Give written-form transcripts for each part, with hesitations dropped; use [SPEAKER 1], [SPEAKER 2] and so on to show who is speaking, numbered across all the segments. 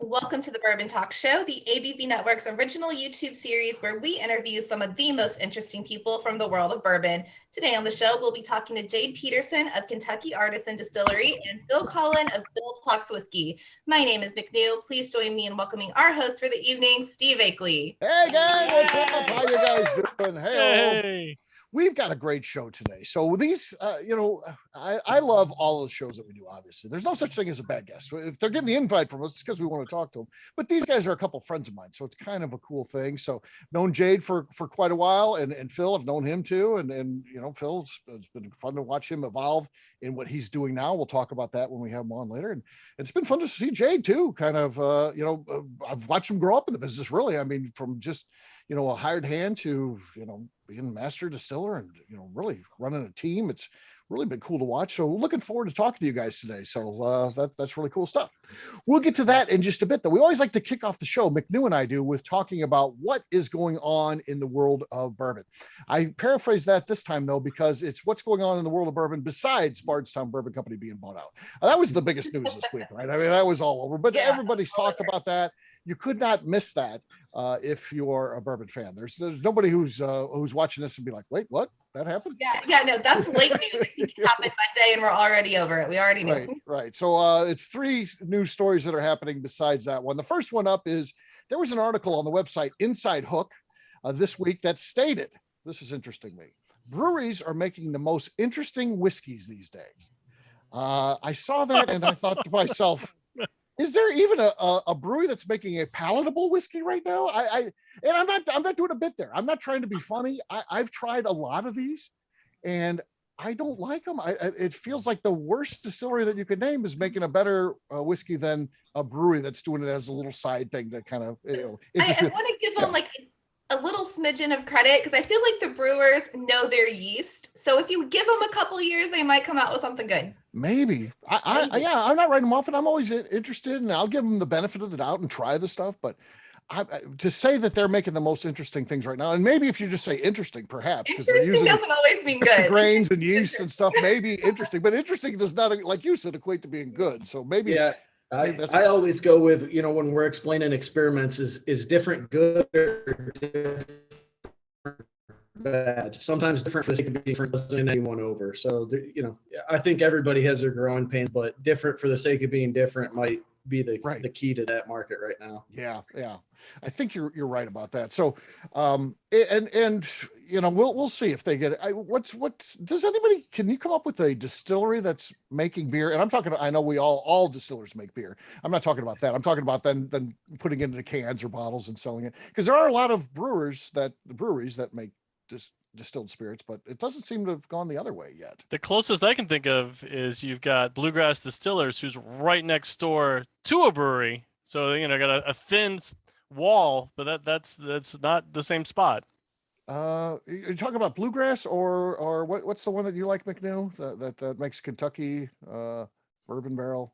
[SPEAKER 1] Welcome to the Bourbon Talk Show, the ABV Network's original YouTube series where we interview some of the most interesting people from the world of bourbon. Today on the show, we'll be talking to Jade Peterson of Kentucky Artisan Distillery and Phil Kollin of Phil Talks Whiskey. My name is McNew. Please join me in welcoming our host for the evening, Steve Akley.
[SPEAKER 2] Hey guys, what's up? How you guys doing? Hey. We've got a great show today. So these, I love all of the shows that we do, obviously. There's no such thing as a bad guest. If they're getting the invite from us, it's because we want to talk to them. But these guys are a couple friends of mine, so it's kind of a cool thing. So known Jade for quite a while, and Phil, I've known him too. And Phil's, it's been fun to watch him evolve in what he's doing now. We'll talk about that when we have him on later. And it's been fun to see Jade too, kind of, I've watched him grow up in the business, really. I mean, from just, a hired hand to, being a master distiller and, really running a team. It's really been cool to watch. So looking forward to talking to you guys today. So that's really cool stuff. We'll get to that in just a bit, though. We always like to kick off the show, McNew and I do, with talking about what is going on in the world of bourbon. I paraphrase that this time, though, because it's what's going on in the world of bourbon besides Bardstown Bourbon Company being bought out. That was the biggest news this week, right? I mean, that was all over, but everybody's talked about that. You could not miss that if you're a bourbon fan. There's nobody who's watching this and be like, wait, what? That happened?
[SPEAKER 1] No, that's late news. I think it happened Monday and we're already over it. We already knew.
[SPEAKER 2] Right. So it's three news stories that are happening besides that one. The first one up is there was an article on the website Inside Hook this week that stated, this is interesting to me, breweries are making the most interesting whiskeys these days. I saw that and I thought to myself, is there even a brewery that's making a palatable whiskey right now? I'm not doing a bit there. I'm not trying to be funny. I've tried a lot of these and I don't like them. It feels like the worst distillery that you could name is making a better whiskey than a brewery that's doing it as a little side thing that kind of,
[SPEAKER 1] I want to give them like a little smidgen of credit because I feel like the brewers know their yeast. So if you give them a couple years, they might come out with something good.
[SPEAKER 2] Maybe. I'm not writing them off, and I'm always interested, and I'll give them the benefit of the doubt and try the stuff. But to say that they're making the most interesting things right now, and maybe if you just say interesting, perhaps because they're using
[SPEAKER 1] doesn't always mean good.
[SPEAKER 2] Grains and yeast and stuff, maybe interesting, but interesting does not, like you said, equate to being good. So maybe.
[SPEAKER 3] Yeah. I always go with, when we're explaining experiments, is different good or different bad? Sometimes different for the sake of being different doesn't win anyone over. So, I think everybody has their growing pains, but different for the sake of being different might be the key to that market right now.
[SPEAKER 2] Yeah. I think you're right about that. So, we'll see if they get it. What does anybody, can you come up with a distillery that's making beer? And I'm talking, I know we all distillers make beer. I'm not talking about that. I'm talking about then putting it into cans or bottles and selling it. Because there are a lot of breweries that make distilled spirits, but it doesn't seem to have gone the other way yet.
[SPEAKER 4] The closest I can think of is you've got Bluegrass Distillers, who's right next door to a brewery. So, got a thin wall, but that's not the same spot.
[SPEAKER 2] You're talking about Bluegrass or what's the one that you like, McNew, that makes Kentucky bourbon barrel?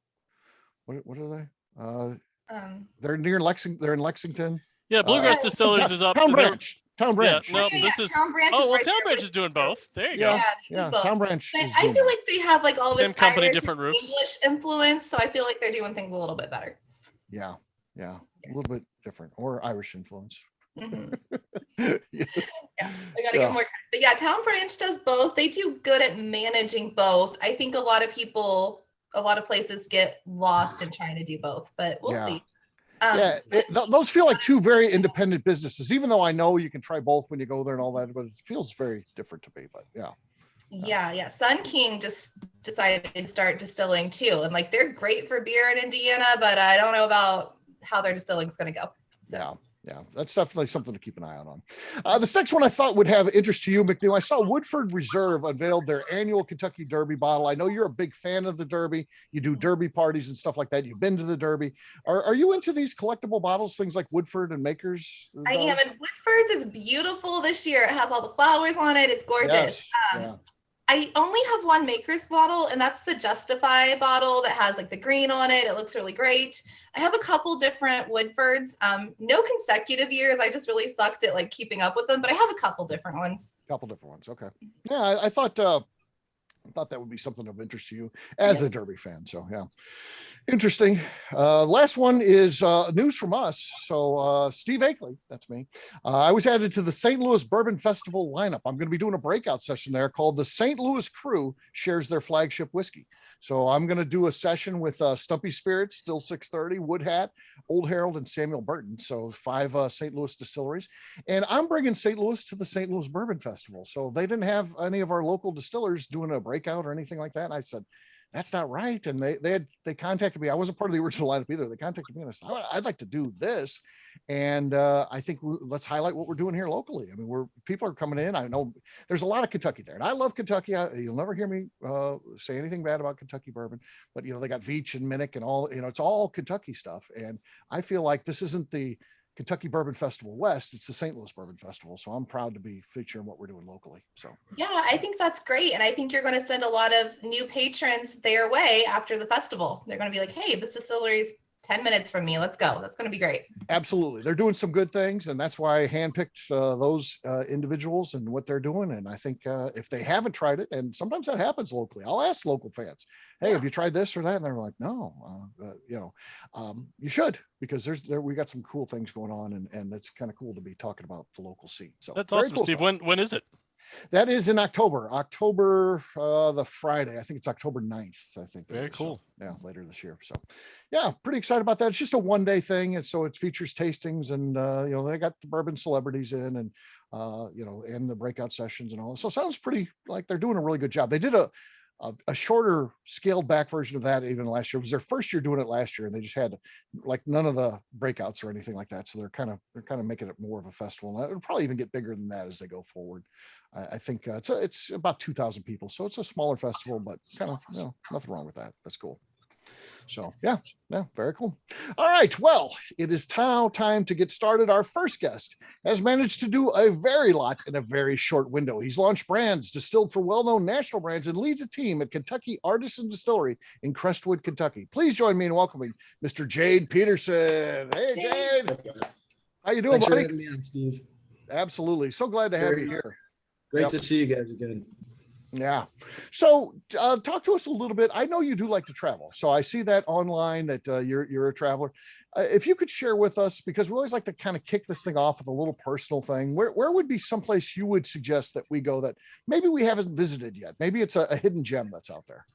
[SPEAKER 2] What are they? They're near Lexington. They're in Lexington.
[SPEAKER 4] Yeah, Bluegrass Distillers is up.
[SPEAKER 2] Town Branch.
[SPEAKER 1] Town Branch
[SPEAKER 4] is doing both. There you go.
[SPEAKER 2] Yeah, Town Branch.
[SPEAKER 1] I feel like they have like all this
[SPEAKER 4] company, different roofs.
[SPEAKER 1] English influence, so I feel like they're doing things a little bit better.
[SPEAKER 2] Yeah, a little bit different, or Irish influence.
[SPEAKER 1] Mm-hmm. Yes. I gotta give more credit. But yeah, Town Branch does both. They do good at managing both. I think a lot of places get lost in trying to do both, but we'll see.
[SPEAKER 2] Those feel like two very independent businesses, even though I know you can try both when you go there and all that, but it feels very different to me. But
[SPEAKER 1] yeah. Sun King just decided to start distilling too, and like they're great for beer in Indiana, but I don't know about how their distilling is going to go. So.
[SPEAKER 2] Yeah, that's definitely something to keep an eye out on. This next one I thought would have interest to you, McNew. I saw Woodford Reserve unveiled their annual Kentucky Derby bottle. I know you're a big fan of the Derby. You do Derby parties and stuff like that. You've been to the Derby. Are you into these collectible bottles, things like Woodford and Makers?
[SPEAKER 1] I am, and Woodford's is beautiful this year. It has all the flowers on it. It's gorgeous.
[SPEAKER 2] Yes.
[SPEAKER 1] I only have one Maker's bottle, and that's the Justify bottle that has like the green on it. It looks really great. I have a couple different Woodfords. No consecutive years. I just really sucked at like keeping up with them, but I have a couple different ones.
[SPEAKER 2] Okay. Yeah, I thought that would be something of interest to you as a Derby fan. So Interesting. Last one is news from us. So Steve Akley, that's me. I was added to the St. Louis Bourbon Festival lineup. I'm going to be doing a breakout session there called the St. Louis Crew Shares Their Flagship Whiskey. So I'm going to do a session with Stumpy Spirits, Still 630, Wood Hat, Old Herald, and Samuel Burton. So 5 St. Louis distilleries. And I'm bringing St. Louis to the St. Louis Bourbon Festival. So they didn't have any of our local distillers doing a breakout or anything like that. And I said, that's not right. And they contacted me. I wasn't part of the original lineup either. They contacted me and I said, I'd like to do this. And I think let's highlight what we're doing here locally. I mean, people are coming in. I know there's a lot of Kentucky there, and I love Kentucky. You'll never hear me say anything bad about Kentucky bourbon, but they got Veach and Minnick and all, it's all Kentucky stuff. And I feel like this isn't the Kentucky Bourbon Festival West, it's the St. Louis Bourbon Festival. So I'm proud to be featuring what we're doing locally. So
[SPEAKER 1] yeah, I think that's great. And I think you're going to send a lot of new patrons their way after the festival. They're going to be like, hey, this distillery is 10 minutes from me. Let's go. That's going to be great.
[SPEAKER 2] Absolutely. They're doing some good things. And that's why I handpicked those individuals and what they're doing. And I think if they haven't tried it, and sometimes that happens locally, I'll ask local fans, hey, have you tried this or that? And they're like, no, you should, because we got some cool things going on, and it's kind of cool to be talking about the local scene. So
[SPEAKER 4] that's awesome, cool Steve. Stuff. When is it?
[SPEAKER 2] That is in October, the Friday. I think it's October 9th, I think.
[SPEAKER 4] Very cool.
[SPEAKER 2] So, yeah, later this year. So yeah, pretty excited about that. It's just a one-day thing. And so it features tastings and, they got the bourbon celebrities in and, and the breakout sessions and all. So it sounds pretty like they're doing a really good job. They did a shorter scaled back version of that even last year. It was their first year doing it last year, and they just had like none of the breakouts or anything like that. So they're kind of making it more of a festival, and it'll probably even get bigger than that as they go forward. I think it's about 2,000 people, so it's a smaller festival, but kind of nothing wrong with that. That's cool. So yeah, very cool. All right, well, it is now time to get started. Our first guest has managed to do a very lot in a very short window. He's launched brands, distilled for well-known national brands, and leads a team at Kentucky Artisan Distillery in Crestwood, Kentucky. Please join me in welcoming Mr. Jade Peterson. Hey, Jade. How you doing,
[SPEAKER 3] Thanks
[SPEAKER 2] buddy?
[SPEAKER 3] for having me on, Steve.
[SPEAKER 2] Absolutely. So glad to have you here.
[SPEAKER 3] Great to see you guys again.
[SPEAKER 2] Yeah. So talk to us a little bit. I know you do like to travel. So I see that online that you're a traveler. If you could share with us, because we always like to kind of kick this thing off with a little personal thing, where would be someplace you would suggest that we go that maybe we haven't visited yet? Maybe it's a hidden gem that's out there.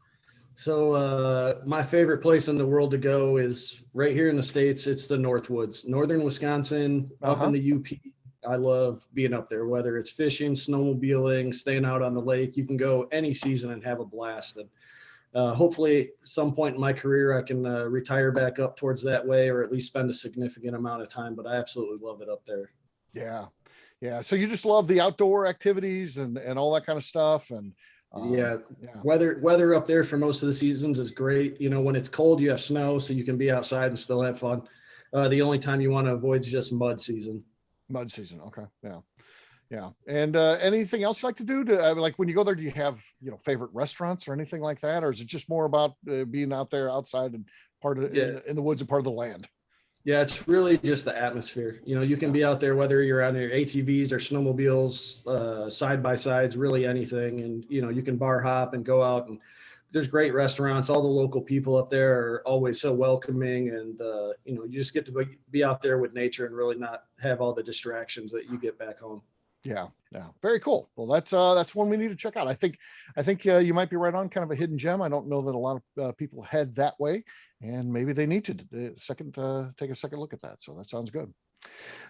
[SPEAKER 3] So my favorite place in the world to go is right here in the States. It's the Northwoods, northern Wisconsin, up in the UP. I love being up there, whether it's fishing, snowmobiling, staying out on the lake. You can go any season and have a blast. And hopefully some point in my career, I can retire back up towards that way, or at least spend a significant amount of time. But I absolutely love it up there.
[SPEAKER 2] Yeah. Yeah. So you just love the outdoor activities and all that kind of stuff. And
[SPEAKER 3] yeah. Weather up there for most of the seasons is great. When it's cold, you have snow, so you can be outside and still have fun. The only time you want to avoid is just mud season.
[SPEAKER 2] Mud season. Okay. Yeah. And anything else you like to do like when you go there, do you have, favorite restaurants or anything like that? Or is it just more about being out there outside and part of in the woods and part of the land?
[SPEAKER 3] Yeah, it's really just the atmosphere. You can be out there, whether you're on your ATVs or snowmobiles, side by sides, really anything. And, you can bar hop and go out, and there's great restaurants. All the local people up there are always so welcoming, and you just get to be out there with nature and really not have all the distractions that you get back home.
[SPEAKER 2] Yeah, very cool. Well, that's one we need to check out. I think you might be right on, kind of a hidden gem. I don't know that a lot of people head that way, and maybe they need to take a second look at that. So that sounds good.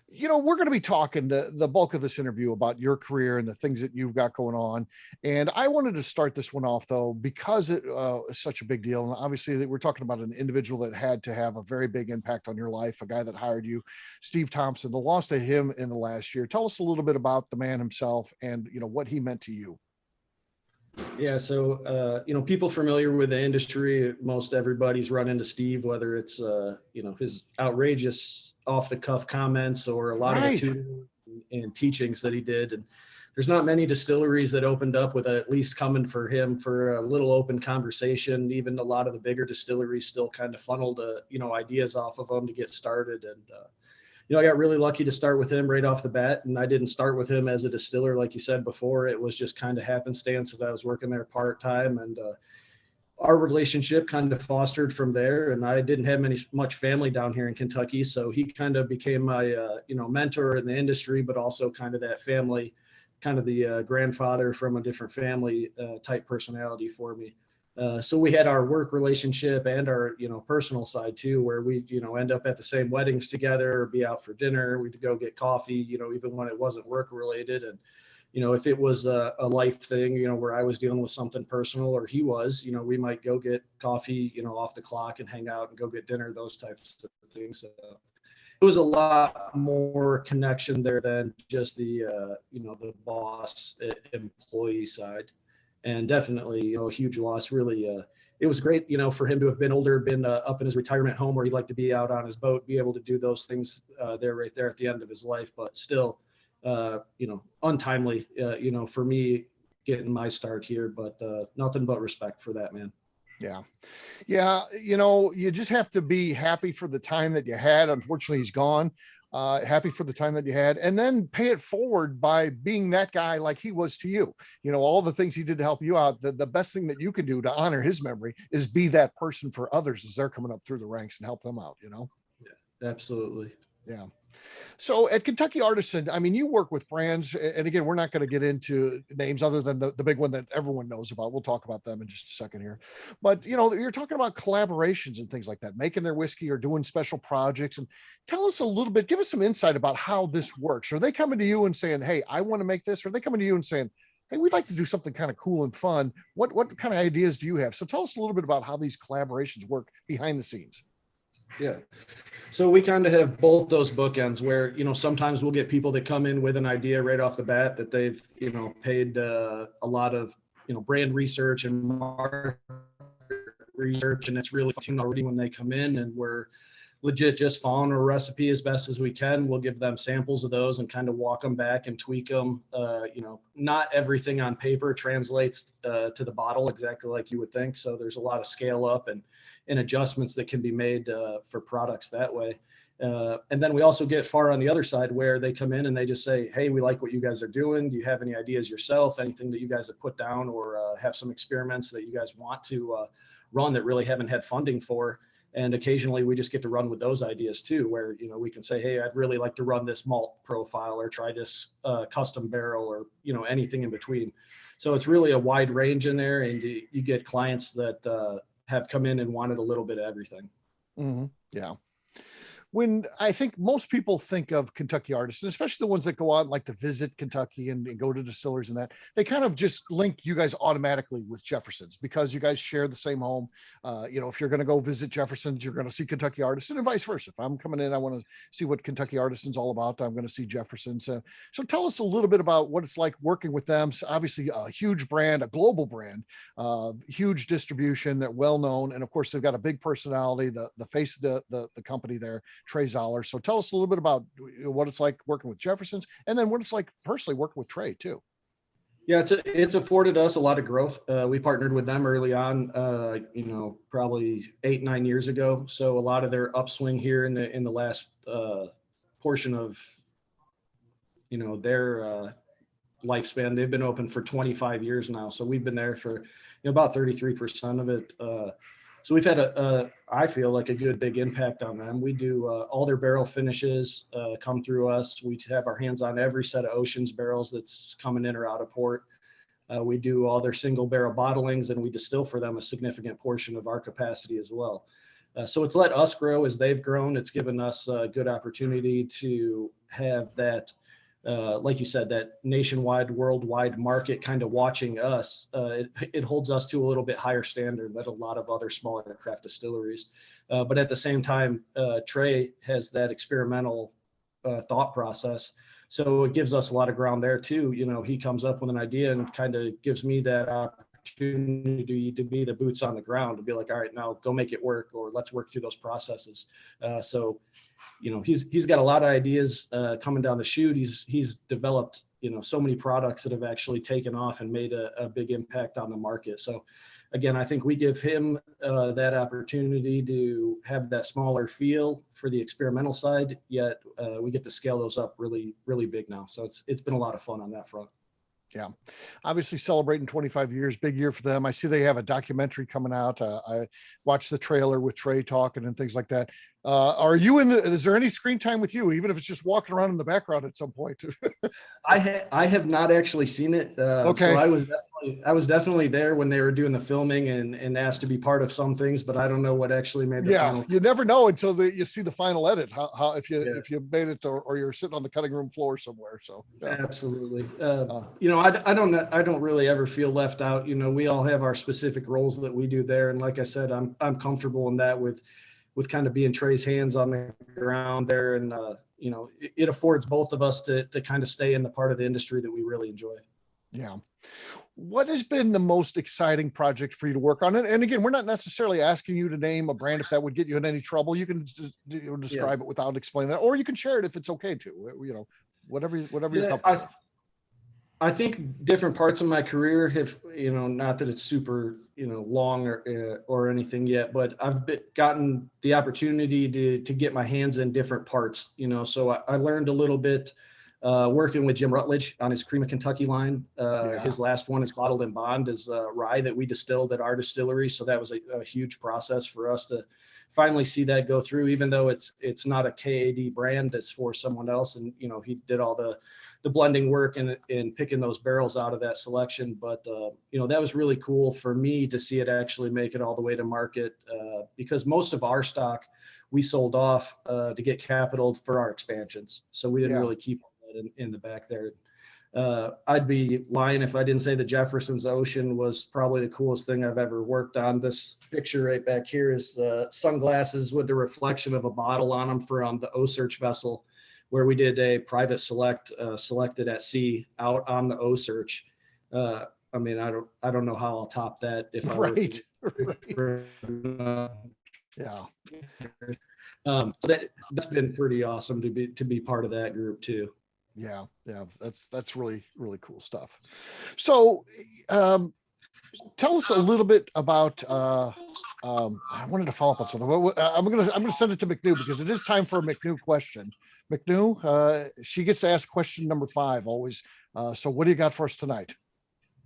[SPEAKER 2] We're going to be talking the bulk of this interview about your career and the things that you've got going on. And I wanted to start this one off, though, because it is such a big deal. And obviously we're talking about an individual that had to have a very big impact on your life, a guy that hired you, Steve Thompson, the loss to him in the last year. Tell us a little bit about the man himself and, what he meant to you.
[SPEAKER 3] Yeah. So, people familiar with the industry, most everybody's run into Steve, whether it's, his outrageous off the cuff comments or a lot of the tutoring and teachings that he did. And there's not many distilleries that opened up with at least coming for him for a little open conversation. Even a lot of the bigger distilleries still kind of funneled, ideas off of him to get started. And, I got really lucky to start with him right off the bat. And I didn't start with him as a distiller, like you said before. It was just kind of happenstance that I was working there part-time. And our relationship kind of fostered from there, and I didn't have much family down here in Kentucky, so he kind of became my mentor in the industry, but also kind of that family, kind of the grandfather from a different family type personality for me. So we had our work relationship and our personal side too, where we end up at the same weddings together, or be out for dinner. We'd go get coffee, even when it wasn't work related. And if it was a life thing, where I was dealing with something personal or he was, we might go get coffee, off the clock and hang out and go get dinner, those types of things. So it was a lot more connection there than just the boss employee side. And definitely, a huge loss. Really, it was great, for him to have been older, been up in his retirement home where he'd like to be out on his boat, be able to do those things right there at the end of his life, but still, untimely, for me getting my start here, but nothing but respect for that, man.
[SPEAKER 2] Yeah. Yeah. You just have to be happy for the time that you had. Unfortunately, he's gone. Happy for the time that you had, and then pay it forward by being that guy like he was to you. All the things he did to help you out. The best thing that you can do to honor his memory is be that person for others as they're coming up through the ranks and help them out,
[SPEAKER 3] Yeah, absolutely.
[SPEAKER 2] Yeah. So at Kentucky Artisan, I mean, you work with brands, and again, we're not going to get into names other than the big one that everyone knows about. We'll talk about them in just a second here. But, you're talking about collaborations and things like that, making their whiskey or doing special projects. And tell us a little bit, give us some insight about how this works. Are they coming to you and saying, hey, I want to make this? Or are they coming to you and saying, hey, we'd like to do something kind of cool and fun? What kind of ideas do you have? So tell us a little bit about how these collaborations work behind the scenes.
[SPEAKER 3] Yeah. So we kind of have both those bookends where, sometimes we'll get people that come in with an idea right off the bat that they've, paid a lot of, brand research and market research. And it's really fun already when they come in, and we're legit just following a recipe as best as we can. We'll give them samples of those and kind of walk them back and tweak them. Not everything on paper translates to the bottle exactly like you would think. So there's a lot of scale up and adjustments that can be made for products that way. And then we also get far on the other side where they come in and they just say, hey, we like what you guys are doing. Do you have any ideas yourself? Anything that you guys have put down, or have some experiments that you guys want to run that really haven't had funding for? And occasionally we just get to run with those ideas too, where, we can say, hey, I'd really like to run this malt profile, or try this custom barrel, or, anything in between. So it's really a wide range in there, and you get clients that have come in and wanted a little bit of everything.
[SPEAKER 2] Mm-hmm. Yeah. When I think most people think of Kentucky Artisan, especially the ones that go out and like to visit Kentucky and go to distilleries and that, they kind of just link you guys automatically with Jefferson's because you guys share the same home. If you're going to go visit Jefferson's, you're going to see Kentucky Artisan, and vice versa. If I'm coming in, I want to see what Kentucky Artisan's all about, I'm going to see Jefferson's. So tell us a little bit about what it's like working with them. So obviously a huge brand, a global brand, huge distribution, that well known. And of course, they've got a big personality, the face of the company there, Trey Zoller. So tell us a little bit about what it's like working with Jefferson's, and then what it's like personally working with Trey too.
[SPEAKER 3] Yeah, it's afforded us a lot of growth. We partnered with them early on, probably 8-9 years ago. So a lot of their upswing here in the last portion of their lifespan. They've been open for 25 years now. So we've been there for about 33% of it. So we've had I feel like a good big impact on them. We do all their barrel finishes come through us. We have our hands on every set of Oceans barrels that's coming in or out of port. We do all their single barrel bottlings, and we distill for them a significant portion of our capacity as well. So it's let us grow as they've grown. It's given us a good opportunity to have that, like you said, that nationwide, worldwide market kind of watching us. It holds us to a little bit higher standard than a lot of other smaller craft distilleries. But at the same time, Trey has that experimental thought process. So it gives us a lot of ground there too. He comes up with an idea and kind of gives me that opportunity to be the boots on the ground, to be like, all right, now go make it work, or let's work through those processes. So he's got a lot of ideas coming down the chute. He's developed, so many products that have actually taken off and made a big impact on the market. So again, I think we give him that opportunity to have that smaller feel for the experimental side, yet we get to scale those up really, really big now. So it's been a lot of fun on that front.
[SPEAKER 2] Yeah, obviously celebrating 25 years, big year for them. I see they have a documentary coming out. I watched the trailer with Trey talking and things like that. Are you is there any screen time with you, even if it's just walking around in the background at some point?
[SPEAKER 3] I have not actually seen it.
[SPEAKER 2] Okay.
[SPEAKER 3] So I was definitely there when they were doing the filming and asked to be part of some things, but I don't know what actually made the final.
[SPEAKER 2] You never know until you see the final edit. How if you made it or you're sitting on the cutting room floor somewhere. So yeah.
[SPEAKER 3] Absolutely. I don't really ever feel left out. We all have our specific roles that we do there, and like I said, I'm comfortable in that with kind of being Trey's hands on the ground there, and it affords both of us to kind of stay in the part of the industry that we really enjoy.
[SPEAKER 2] Yeah. What has been the most exciting project for you to work on? And again, we're not necessarily asking you to name a brand if that would get you in any trouble. You can just describe it without explaining that, or you can share it if it's okay to. Whatever you're comfortable with.
[SPEAKER 3] I think different parts of my career have, not that it's super, long or anything yet, but I've gotten the opportunity to get my hands in different parts, so I learned a little bit working with Jim Rutledge on his Cream of Kentucky line. His last one is bottled in bond as rye that we distilled at our distillery. So that was a huge process for us to finally see that go through, even though it's not a KAD brand, it's for someone else. And, he did all the blending work and picking those barrels out of that selection. But, that was really cool for me to see it actually make it all the way to market because most of our stock we sold off to get capital for our expansions. So we didn't really keep that in the back there. I'd be lying if I didn't say the Jefferson's Ocean was probably the coolest thing I've ever worked on. This picture right back here is sunglasses with the reflection of a bottle on them from the O-Search vessel, where we did a private selected at sea out on the O-Search. I don't know how I'll top that if I that's been pretty awesome to be part of that group too.
[SPEAKER 2] Yeah, that's really, really cool stuff. So tell us a little bit about I wanted to follow up on something. I'm gonna send it to McNew because it is time for a McNew question. McNew, she gets to ask question number 5 always. So what do you got for us tonight?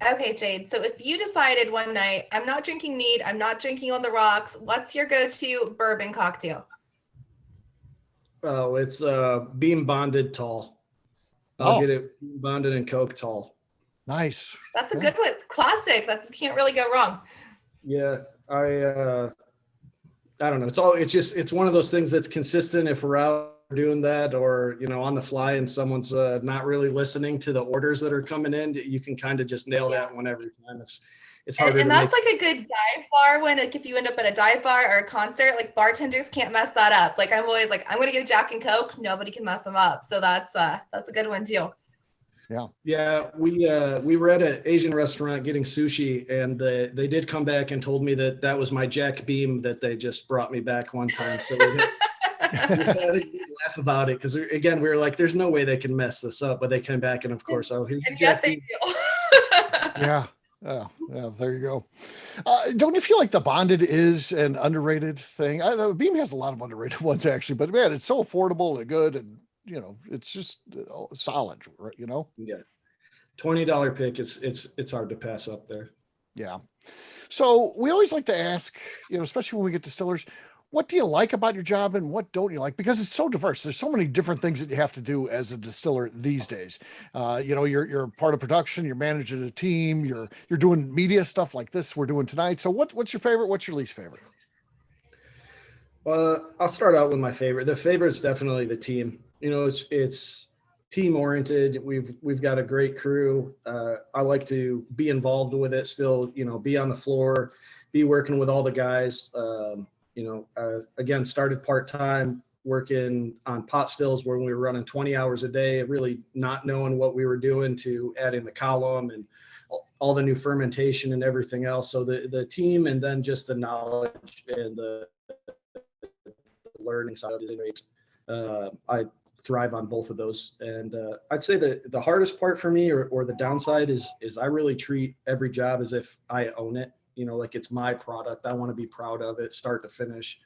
[SPEAKER 1] Okay, Jade. So if you decided one night, I'm not drinking neat, I'm not drinking on the rocks, what's your go-to bourbon cocktail?
[SPEAKER 3] Oh, it's beam bonded tall. I'll get it bonded in Coke tall.
[SPEAKER 2] Nice.
[SPEAKER 1] That's a good one. It's classic. You can't really go wrong.
[SPEAKER 3] Yeah, I don't know. It's one of those things that's consistent if we're out doing that or, on the fly and someone's not really listening to the orders that are coming in. You can kind of just nail that one every time. It's harder.
[SPEAKER 1] And that's like a good dive bar when, if you end up at a dive bar or a concert, bartenders can't mess that up. I'm always I'm going to get a Jack and Coke. Nobody can mess them up. So that's a good one too.
[SPEAKER 2] Yeah.
[SPEAKER 3] Yeah. We were at an Asian restaurant getting sushi and they did come back and told me that was my Jack Beam that they just brought me back one time. So we had a laugh about it. Cause again, we were like, there's no way they can mess this up, but they came back and of course, here's
[SPEAKER 1] and yet they do.
[SPEAKER 2] Yeah. Yeah, there you go. Don't you feel like the bonded is an underrated thing? The Beam has a lot of underrated ones actually, but man, it's so affordable and good, and it's just solid, right?
[SPEAKER 3] Yeah, $20 pick. It's hard to pass up there.
[SPEAKER 2] Yeah. So we always like to ask, especially when we get distillers, what do you like about your job and what don't you like? Because it's so diverse. There's so many different things that you have to do as a distiller these days. You're part of production, you're managing a team, you're doing media stuff like this we're doing tonight. So what's your favorite? What's your least favorite?
[SPEAKER 3] I'll start out with my favorite. The favorite is definitely the team. It's team oriented. We've got a great crew. I like to be involved with it still, be on the floor, be working with all the guys. Again, started part-time working on pot stills where we were running 20 hours a day, really not knowing what we were doing to adding the column and all the new fermentation and everything else. So the team and then just the knowledge and the learning side of it. I thrive on both of those. And I'd say that the hardest part for me or the downside is I really treat every job as if I own it. Like it's my product. I want to be proud of it, start to finish.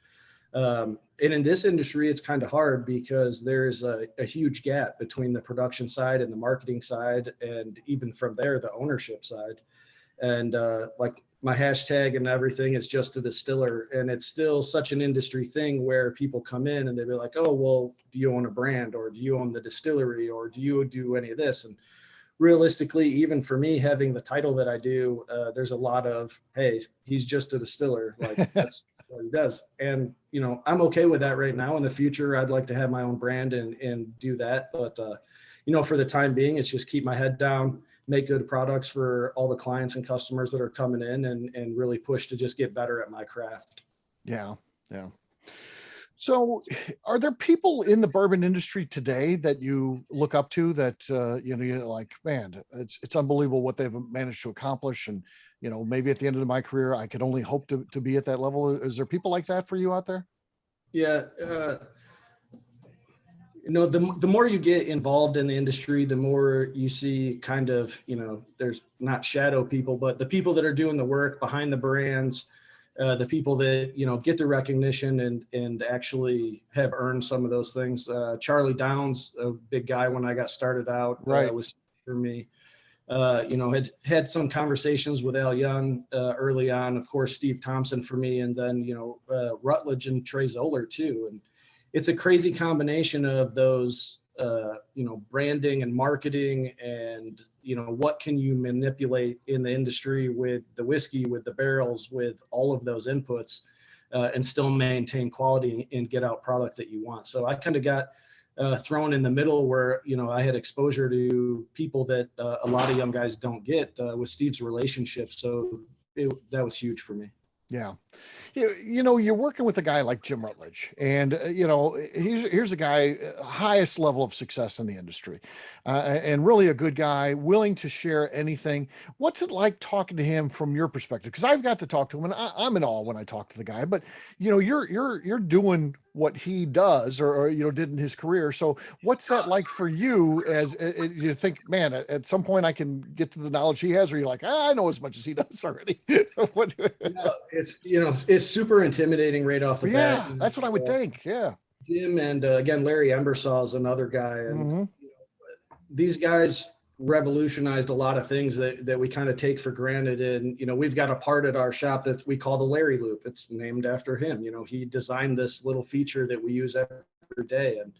[SPEAKER 3] And in this industry, it's kind of hard because there's a huge gap between the production side and the marketing side, and even from there, the ownership side. And like my hashtag and everything is just a distiller. And it's still such an industry thing where people come in and they'll be like, oh, well, do you own a brand, or do you own the distillery, or do you do any of this? And realistically, even for me, having the title that I do, there's a lot of, hey, he's just a distiller. Like that's what he does. And, you know, I'm okay with that right now. In the future, I'd like to have my own brand and do that. But, you know, for the time being, it's just keep my head down, make good products for all the clients and customers that are coming in, and really push to just get better at my craft.
[SPEAKER 2] Yeah. Yeah. So are there people in the bourbon industry today that you look up to that, you know, you're like, man, it's unbelievable what they've managed to accomplish. And, you know, maybe at the end of my career, I could only hope to be at that level. Is there people like that for you out there?
[SPEAKER 3] Yeah. You know, the more you get involved in the industry, the more you see kind of, you know, there's not shadow people, but the people that are doing the work behind the brands, the people that, you know, get the recognition and actually have earned some of those things. Charlie Downs, a big guy when I got started out,
[SPEAKER 2] Right.
[SPEAKER 3] was for me. You know, had some conversations with Al Young early on, of course, Steve Thompson for me, and then, you know, Rutledge and Trey Zoller too. And it's a crazy combination of those, you know, branding and marketing, and, you know, what can you manipulate in the industry with the whiskey, with the barrels, with all of those inputs, and still maintain quality and get out product that you want. So I kind of got thrown in the middle where, you know, I had exposure to people that a lot of young guys don't get with Steve's relationship. So that was huge for me.
[SPEAKER 2] Yeah. You know, you're working with a guy like Jim Rutledge, and, you know, here's a guy, highest level of success in the industry, and really a good guy, willing to share anything. What's it like talking to him from your perspective? Because I've got to talk to him, and I'm in awe when I talk to the guy, but, you know, you're doing what he does, or, you know, did in his career. So what's that like for you, as you think, man, at some point I can get to the knowledge he has, or you're like, I know as much as he does already? What?
[SPEAKER 3] No, it's, you know, it's super intimidating right off the bat.
[SPEAKER 2] Yeah, that's what I would think. Yeah.
[SPEAKER 3] Jim and again, Larry Embersaw is another guy. And you know, these guys revolutionized a lot of things that we kind of take for granted. And, you know, we've got a part at our shop that we call the Larry Loop. It's named after him. You know, he designed this little feature that we use every day. And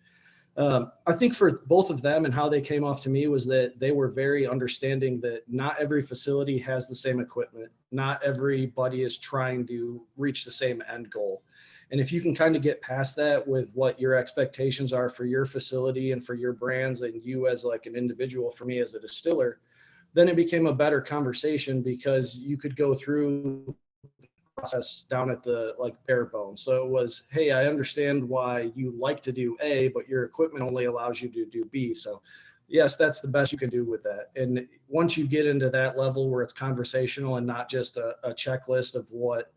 [SPEAKER 3] I think for both of them and how they came off to me was that they were very understanding that not every facility has the same equipment. Not everybody is trying to reach the same end goal. And if you can kind of get past that with what your expectations are for your facility and for your brands and you as like an individual, for me as a distiller, then it became a better conversation, because you could go through process down at the like bare bones. So it was, hey, I understand why you like to do A, but your equipment only allows you to do B. So yes, that's the best you can do with that. And once you get into that level where it's conversational and not just a checklist of what,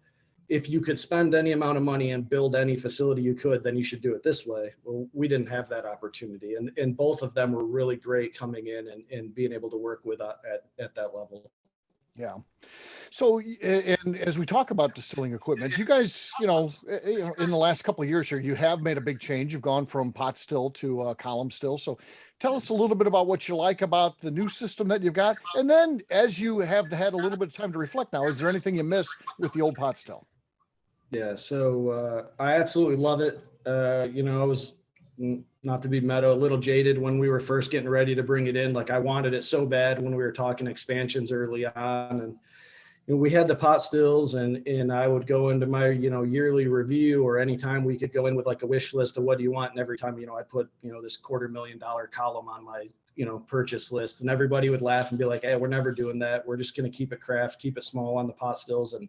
[SPEAKER 3] if you could spend any amount of money and build any facility you could, then you should do it this way. Well, we didn't have that opportunity. And both of them were really great coming in and being able to work with at that level.
[SPEAKER 2] Yeah. So, and as we talk about distilling equipment, you guys, you know, in the last couple of years here, you have made a big change. You've gone from pot still to column still. So tell us a little bit about what you like about the new system that you've got. And then as you have had a little bit of time to reflect now, is there anything you miss with the old pot still?
[SPEAKER 3] Yeah. So I absolutely love it. You know, I was, not to be meta, a little jaded when we were first getting ready to bring it in. Like I wanted it so bad when we were talking expansions early on, and you know, we had the pot stills, and I would go into my, you know, yearly review, or anytime we could go in with like a wish list of what do you want. And every time, you know, I put, you know, this $250,000 column on my, you know, purchase list, and everybody would laugh and be like, hey, we're never doing that. We're just going to keep it craft, keep it small on the pot stills. And,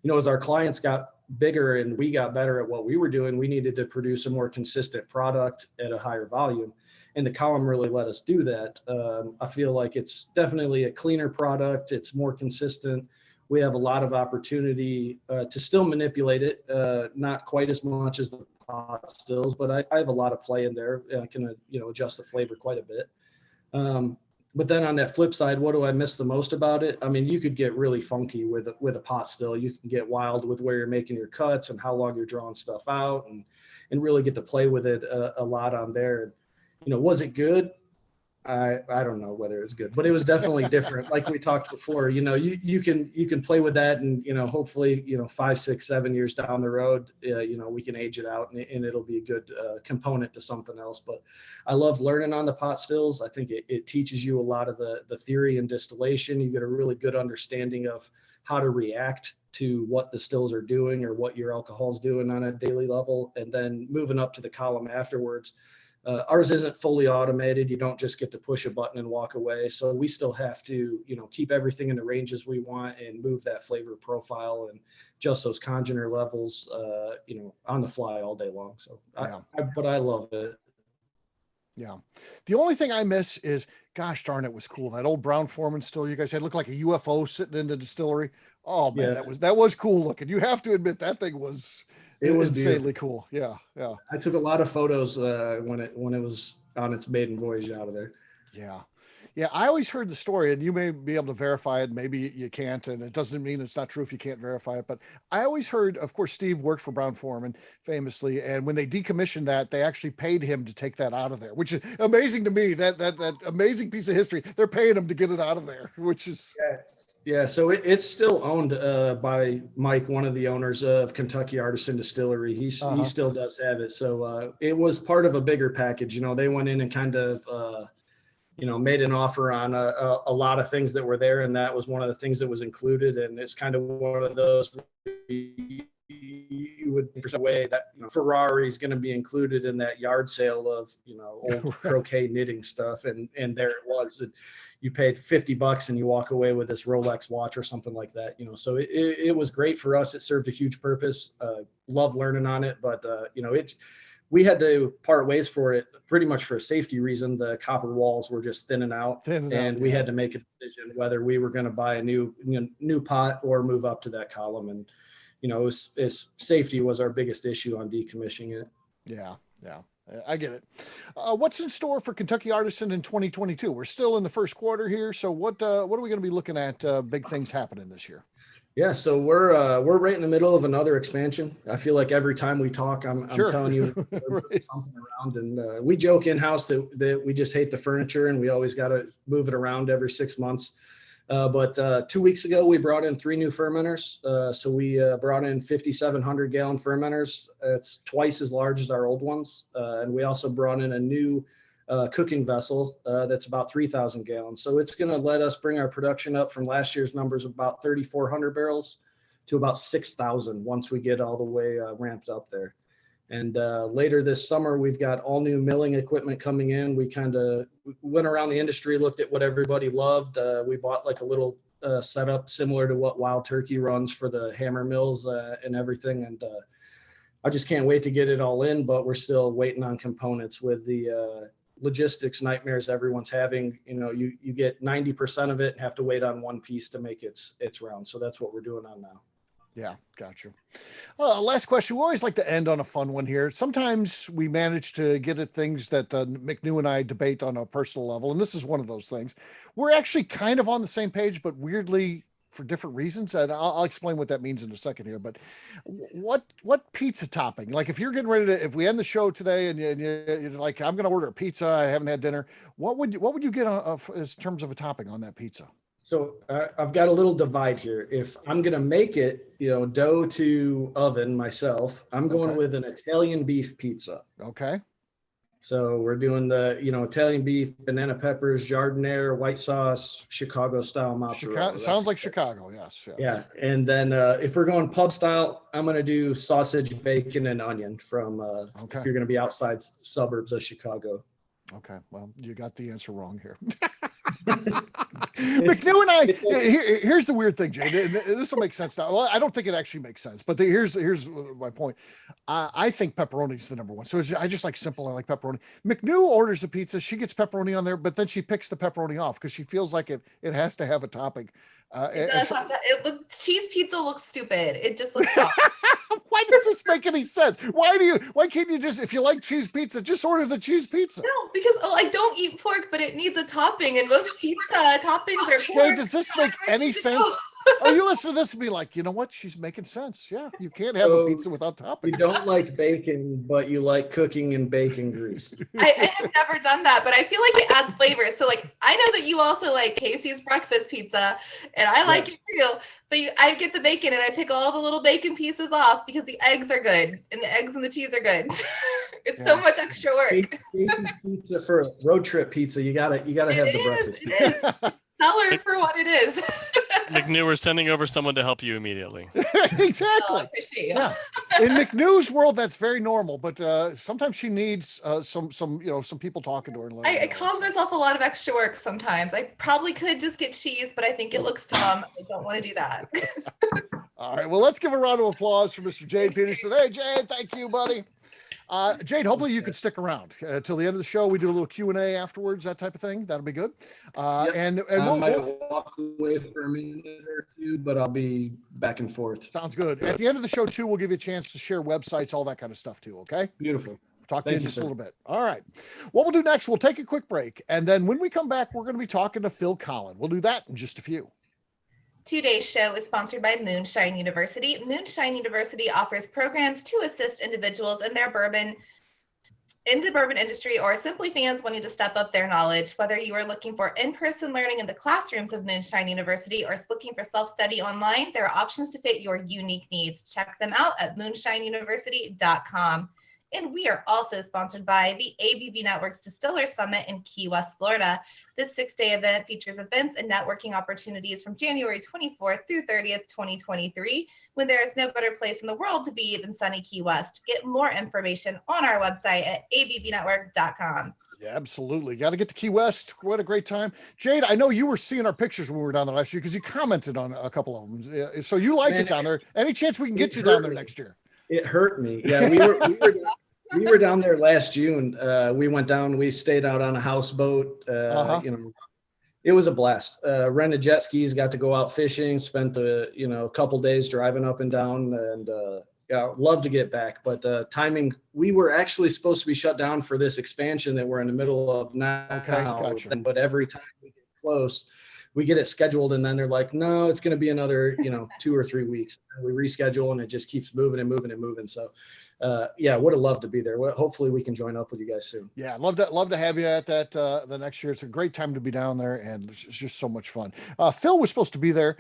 [SPEAKER 3] you know, as our clients got bigger and we got better at what we were doing, we needed to produce a more consistent product at a higher volume. And the column really let us do that. I feel like it's definitely a cleaner product. It's more consistent. We have a lot of opportunity to still manipulate it, not quite as much as the pot stills, but I have a lot of play in there. I can, you know, adjust the flavor quite a bit. But then on that flip side, what do I miss the most about it? I mean, you could get really funky with a pot still. You can get wild with where you're making your cuts and how long you're drawing stuff out, and really get to play with it a lot on there. You know, was it good? I don't know whether it's good, but it was definitely different. Like we talked before, you know, you can play with that, and, you know, hopefully, you know, 5, 6, 7 years down the road, you know, we can age it out, and it'll be a good component to something else. But I love learning on the pot stills. I think it teaches you a lot of the theory and distillation. You get a really good understanding of how to react to what the stills are doing or what your alcohol's doing on a daily level. And then moving up to the column afterwards, ours isn't fully automated. You don't just get to push a button and walk away. So we still have to, you know, keep everything in the ranges we want and move that flavor profile and just those congener levels, you know, on the fly all day long. So,
[SPEAKER 2] yeah.
[SPEAKER 3] But I love it.
[SPEAKER 2] Yeah. The only thing I miss is, gosh darn, it was cool. That old Brown Foreman still you guys had looked like a UFO sitting in the distillery. Oh man,
[SPEAKER 3] Yeah.
[SPEAKER 2] that was cool looking. You have to admit that thing was insanely
[SPEAKER 3] beautiful.
[SPEAKER 2] cool. Yeah. Yeah.
[SPEAKER 3] I took a lot of photos when it was on its maiden voyage out of there.
[SPEAKER 2] Yeah. Yeah. I always heard the story, and you may be able to verify it. Maybe you can't. And it doesn't mean it's not true if you can't verify it. But I always heard, of course, Steve worked for Brown Foreman famously. And when they decommissioned that, they actually paid him to take that out of there, which is amazing to me. That amazing piece of history. They're paying him to get it out of there, which is.
[SPEAKER 3] Yeah, so it's still owned by Mike, one of the owners of Kentucky Artisan Distillery. He still does have it. So it was part of a bigger package. You know, they went in and kind of, you know, made an offer on a lot of things that were there, and that was one of the things that was included. And it's kind of one of those you would way that, you know, Ferrari is going to be included in that yard sale of, you know, old croquet knitting stuff, and there it was. You paid $50 and you walk away with this Rolex watch or something like that, you know. So it was great for us. It served a huge purpose. Love learning on it, but you know, we had to part ways for it pretty much for a safety reason. The copper walls were just thinning out, and we had to make a decision whether we were going to buy a new pot or move up to that column. And, you know, safety was our biggest issue on decommissioning it.
[SPEAKER 2] Yeah. Yeah. I get it. What's in store for Kentucky Artisan in 2022? We're still in the first quarter here. So what are we going to be looking at? Big things happening this year.
[SPEAKER 3] Yeah, so we're right in the middle of another expansion. I feel like every time we talk, I'm telling you
[SPEAKER 2] right.
[SPEAKER 3] something around, and we joke in house that we just hate the furniture and we always got to move it around every 6 months. But 2 weeks ago, we brought in 3 new fermenters. So we brought in 5,700 gallon fermenters. It's twice as large as our old ones. And we also brought in a new cooking vessel that's about 3,000 gallons. So it's going to let us bring our production up from last year's numbers of about 3,400 barrels to about 6,000 once we get all the way ramped up there. And later this summer, we've got all new milling equipment coming in. We kind of went around the industry, looked at what everybody loved. We bought like a little setup similar to what Wild Turkey runs for the hammer mills and everything. And I just can't wait to get it all in, but we're still waiting on components with the logistics nightmares everyone's having. You know, you get 90% of it and have to wait on one piece to make its round. So that's what we're doing on now.
[SPEAKER 2] Yeah, gotcha. Last question. We always like to end on a fun one here. Sometimes we manage to get at things that McNew and I debate on a personal level, and this is one of those things. We're actually kind of on the same page, but weirdly for different reasons, and I'll explain what that means in a second here. But what pizza topping? Like if you're getting ready to, if we end the show today and you're like, I'm going to order a pizza, I haven't had dinner. What would you get in terms of a topping on that pizza?
[SPEAKER 3] So I've got a little divide here. If I'm going to make it, you know, dough to oven myself, I'm going with an Italian beef pizza.
[SPEAKER 2] Okay.
[SPEAKER 3] So we're doing the, you know, Italian beef, banana peppers, jardinere, white sauce, Chicago style mozzarella.
[SPEAKER 2] Sounds like Chicago. Yes.
[SPEAKER 3] Yeah. And then if we're going pub style, I'm going to do sausage, bacon, and onion from, if you're going to be outside suburbs of Chicago.
[SPEAKER 2] Okay. Well, you got the answer wrong here. McNew and I, here's the weird thing, Jade, and this will make sense now. Well, I don't think it actually makes sense, but here's my point. I think pepperoni is the number one. So I just like simple. I like pepperoni. McNew orders a pizza. She gets pepperoni on there, but then she picks the pepperoni off because she feels like it has to have a topping.
[SPEAKER 1] It does have to, cheese pizza looks stupid. It just looks dumb.
[SPEAKER 2] Why does this make any sense? Why can't you just, if you like cheese pizza, just order the cheese pizza?
[SPEAKER 1] No, because I don't eat pork, but it needs a topping, and most pizza toppings are pork.
[SPEAKER 2] Okay, does this make any sense? Are you listening to this and be like, you know what? She's making sense. Yeah, you can't have a pizza without toppings.
[SPEAKER 3] You don't like bacon, but you like cooking in bacon grease.
[SPEAKER 1] I have never done that, but I feel like it adds flavor. So like, I know that you also like Casey's breakfast pizza, and I like it too. But I get the bacon and I pick all the little bacon pieces off because the eggs are good, and the eggs and the cheese are good. It's so much extra work.
[SPEAKER 3] Casey's pizza for a road trip pizza. You gotta have the breakfast.
[SPEAKER 1] It is. Sell her for what it is.
[SPEAKER 4] McNew, we're sending over someone to help you immediately.
[SPEAKER 2] Exactly.
[SPEAKER 1] Oh, I appreciate you.
[SPEAKER 2] Yeah. In McNew's world, that's very normal, but sometimes she needs some people talking to her. And
[SPEAKER 1] I cause myself a lot of extra work sometimes. I probably could just get cheese, but I think it looks dumb. I don't want to do that.
[SPEAKER 2] All right. Well, let's give a round of applause for Mr. Jade Peterson. Hey, Jade, thank you, buddy. Jade, hopefully you can stick around till the end of the show. We do a little Q&A afterwards, that type of thing. That'll be good. And
[SPEAKER 3] I might walk away for a minute or two, but I'll be back and forth.
[SPEAKER 2] Sounds good. At the end of the show, too, we'll give you a chance to share websites, all that kind of stuff, too, okay?
[SPEAKER 3] Beautiful.
[SPEAKER 2] Talk to you in just a little bit. All right. What we'll do next, we'll take a quick break. And then when we come back, we're going to be talking to Phil Kollin. We'll do that in just a few.
[SPEAKER 1] Today's show is sponsored by Moonshine University. Moonshine University offers programs to assist individuals in the bourbon industry, or simply fans wanting to step up their knowledge. Whether you are looking for in-person learning in the classrooms of Moonshine University or looking for self-study online, there are options to fit your unique needs. Check them out at moonshineuniversity.com. And we are also sponsored by the ABV Network's Distiller Summit in Key West, Florida. This 6-day event features events and networking opportunities from January 24th through 30th, 2023, when there is no better place in the world to be than sunny Key West. Get more information on our website at abvnetwork.com.
[SPEAKER 2] Yeah, absolutely. Got to get to Key West. What a great time. Jade, I know you were seeing our pictures when we were down there last year because you commented on a couple of them. So you like it down there. Any chance we can get you down there next year?
[SPEAKER 3] It hurt me. Yeah, we were down there last June. We went down. We stayed out on a houseboat. It was a blast. Rented jet skis. Got to go out fishing. Spent a couple days driving up and down. And love to get back. But timing. We were actually supposed to be shut down for this expansion that we're in the middle of now.
[SPEAKER 2] Okay, gotcha.
[SPEAKER 3] But every time we get close, we get it scheduled, and then they're like, no, it's going to be another 2 or 3 weeks. And we reschedule, and it just keeps moving and moving and moving. So would have loved to be there. Hopefully we can join up with you guys soon.
[SPEAKER 2] Yeah, love to have you at that the next year. It's a great time to be down there, and it's just so much fun. Phil was supposed to be there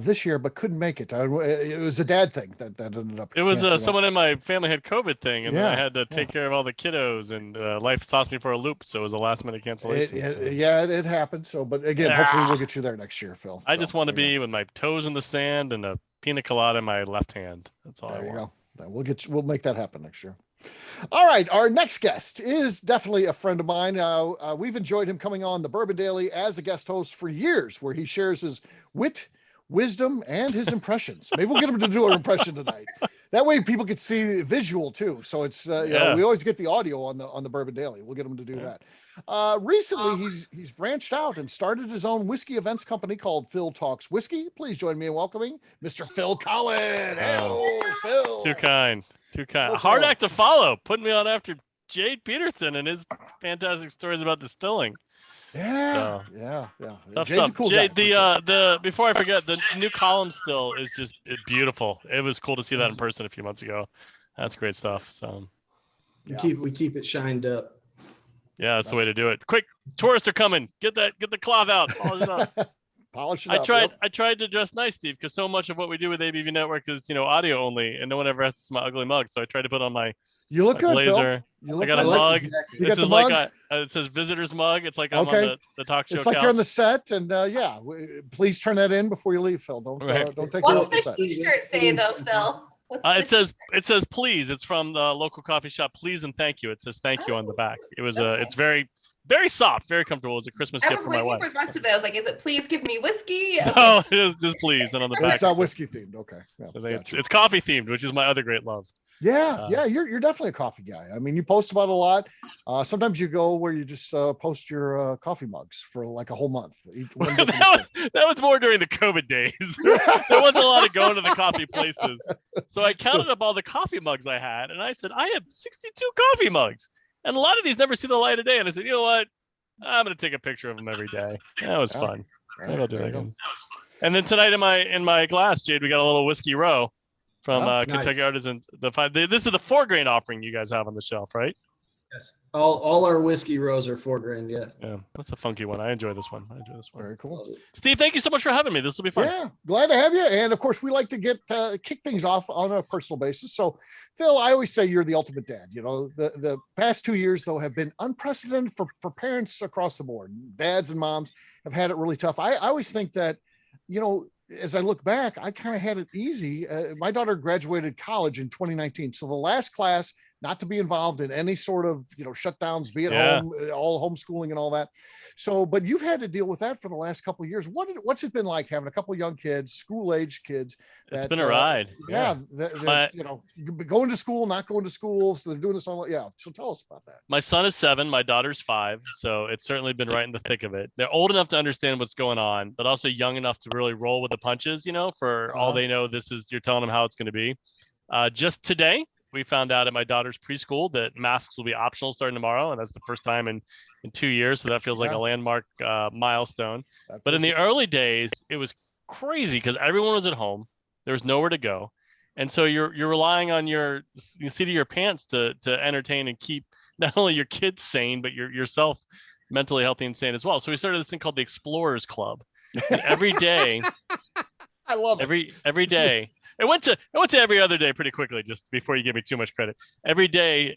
[SPEAKER 2] this year, but couldn't make it. It was a dad thing that ended up.
[SPEAKER 4] It was someone in my family had COVID thing, and then I had to take care of all the kiddos, and life tossed me for a loop, so it was a last minute cancellation.
[SPEAKER 2] It happened. So, but again, hopefully we'll get you there next year, Phil.
[SPEAKER 4] I just want to be with my toes in the sand and a pina colada in my left hand. That's all I want.
[SPEAKER 2] Go. We'll make that happen next year. All right. Our next guest is definitely a friend of mine. We've enjoyed him coming on the Bourbon Daily as a guest host for years, where he shares his wit, wisdom, and his impressions. Maybe we'll get him to do an impression tonight. That way people can see the visual too. So it's, we always get the audio on the Bourbon Daily. We'll get him to do that. Recently he's branched out and started his own whiskey events company called Phil Talks Whiskey. Please join me in welcoming Mr. Phil Kollin. Hello, Phil.
[SPEAKER 4] Too kind. Hard act to follow. Putting me on after Jade Peterson and his fantastic stories about distilling.
[SPEAKER 2] Yeah.
[SPEAKER 4] Tough stuff. Cool Jade, the before I forget, the new column still is just beautiful. It was cool to see that in person a few months ago. That's great stuff. So
[SPEAKER 3] we keep it shined up.
[SPEAKER 4] Yeah, that's the way to do it. Quick, tourists are coming. Get the cloth out. Polish it up.
[SPEAKER 2] Polish it up.
[SPEAKER 4] I tried to dress nice, Steve, because so much of what we do with ABV Network is audio only, and no one ever has to see my ugly mug. So I tried to put on my
[SPEAKER 2] You look good,
[SPEAKER 4] blazer.
[SPEAKER 2] Phil.
[SPEAKER 4] I got a mug.
[SPEAKER 2] You
[SPEAKER 4] this
[SPEAKER 2] got
[SPEAKER 4] is
[SPEAKER 2] the
[SPEAKER 4] like
[SPEAKER 2] mug?
[SPEAKER 4] it says visitors mug. It's like I'm on the talk show.
[SPEAKER 2] It's like
[SPEAKER 4] couch.
[SPEAKER 2] you're on the set, and please turn that in before you leave, Phil. Don't take it off the set.
[SPEAKER 1] What's the t-shirt say though, Phil?
[SPEAKER 4] It says please. It's from the local coffee shop. Please and thank you. It says thank you on the back. It's very very soft, very comfortable. It was a Christmas
[SPEAKER 1] I
[SPEAKER 4] gift
[SPEAKER 1] was
[SPEAKER 4] for my
[SPEAKER 1] waiting
[SPEAKER 4] wife.
[SPEAKER 1] for the rest of it. I was like, is it please give me whiskey?
[SPEAKER 4] No, it is just please. And on the back,
[SPEAKER 2] It's not whiskey themed. Okay. Yeah,
[SPEAKER 4] so
[SPEAKER 2] gotcha.
[SPEAKER 4] it's coffee themed, which is my other great love.
[SPEAKER 2] Yeah, you're definitely a coffee guy. I mean, you post about it a lot. Sometimes you go where you just post your coffee mugs for like a whole month.
[SPEAKER 4] That was more during the COVID days. There wasn't a lot of going to the coffee places. So I counted up all the coffee mugs I had, and I said, I have 62 coffee mugs. And a lot of these never see the light of day. And I said, you know what? I'm going to take a picture of them every day. That was fun. Maybe I'll do that again. And then tonight in my glass, Jade, we got a little whiskey row from Kentucky Artisan. This is the 4-grain offering you guys have on the shelf, right?
[SPEAKER 3] Yes. All our whiskey rows are 4-grain. Yeah.
[SPEAKER 4] Yeah. That's a funky one. I enjoy this one.
[SPEAKER 2] Very cool.
[SPEAKER 4] Steve, thank you so much for having me. This will be fun.
[SPEAKER 2] Yeah, glad to have you. And of course, we like to kick things off on a personal basis. So, Phil, I always say you're the ultimate dad. You know, the past 2 years though have been unprecedented for parents across the board. Dads and moms have had it really tough. I always think that, you know, as I look back, I kind of had it easy. My daughter graduated college in 2019. So the last class, not to be involved in any sort of, you know, shutdowns, be at home, all homeschooling and all that. So, but you've had to deal with that for the last couple of years. What's it been like having a couple of young kids, school-age kids?
[SPEAKER 4] It's been a ride.
[SPEAKER 2] Yeah. You know, going to school, not going to school. So they're doing this all. Yeah. So tell us about that.
[SPEAKER 4] My son is 7. My daughter's 5. So it's certainly been right in the thick of it. They're old enough to understand what's going on, but also young enough to really roll with the punches, you know, for all they know, you're telling them how it's going to be. Just today, we found out at my daughter's preschool that masks will be optional starting tomorrow. And that's the first time in 2 years. So that feels like a landmark milestone. But in the early days, it was crazy because everyone was at home. There was nowhere to go. And so you're relying on your seat of your pants to entertain and keep not only your kids sane, but yourself mentally healthy and sane as well. So we started this thing called the Explorers Club. And every day,
[SPEAKER 2] I love it.
[SPEAKER 4] Every day. It went to every other day pretty quickly, just before you give me too much credit. Every day,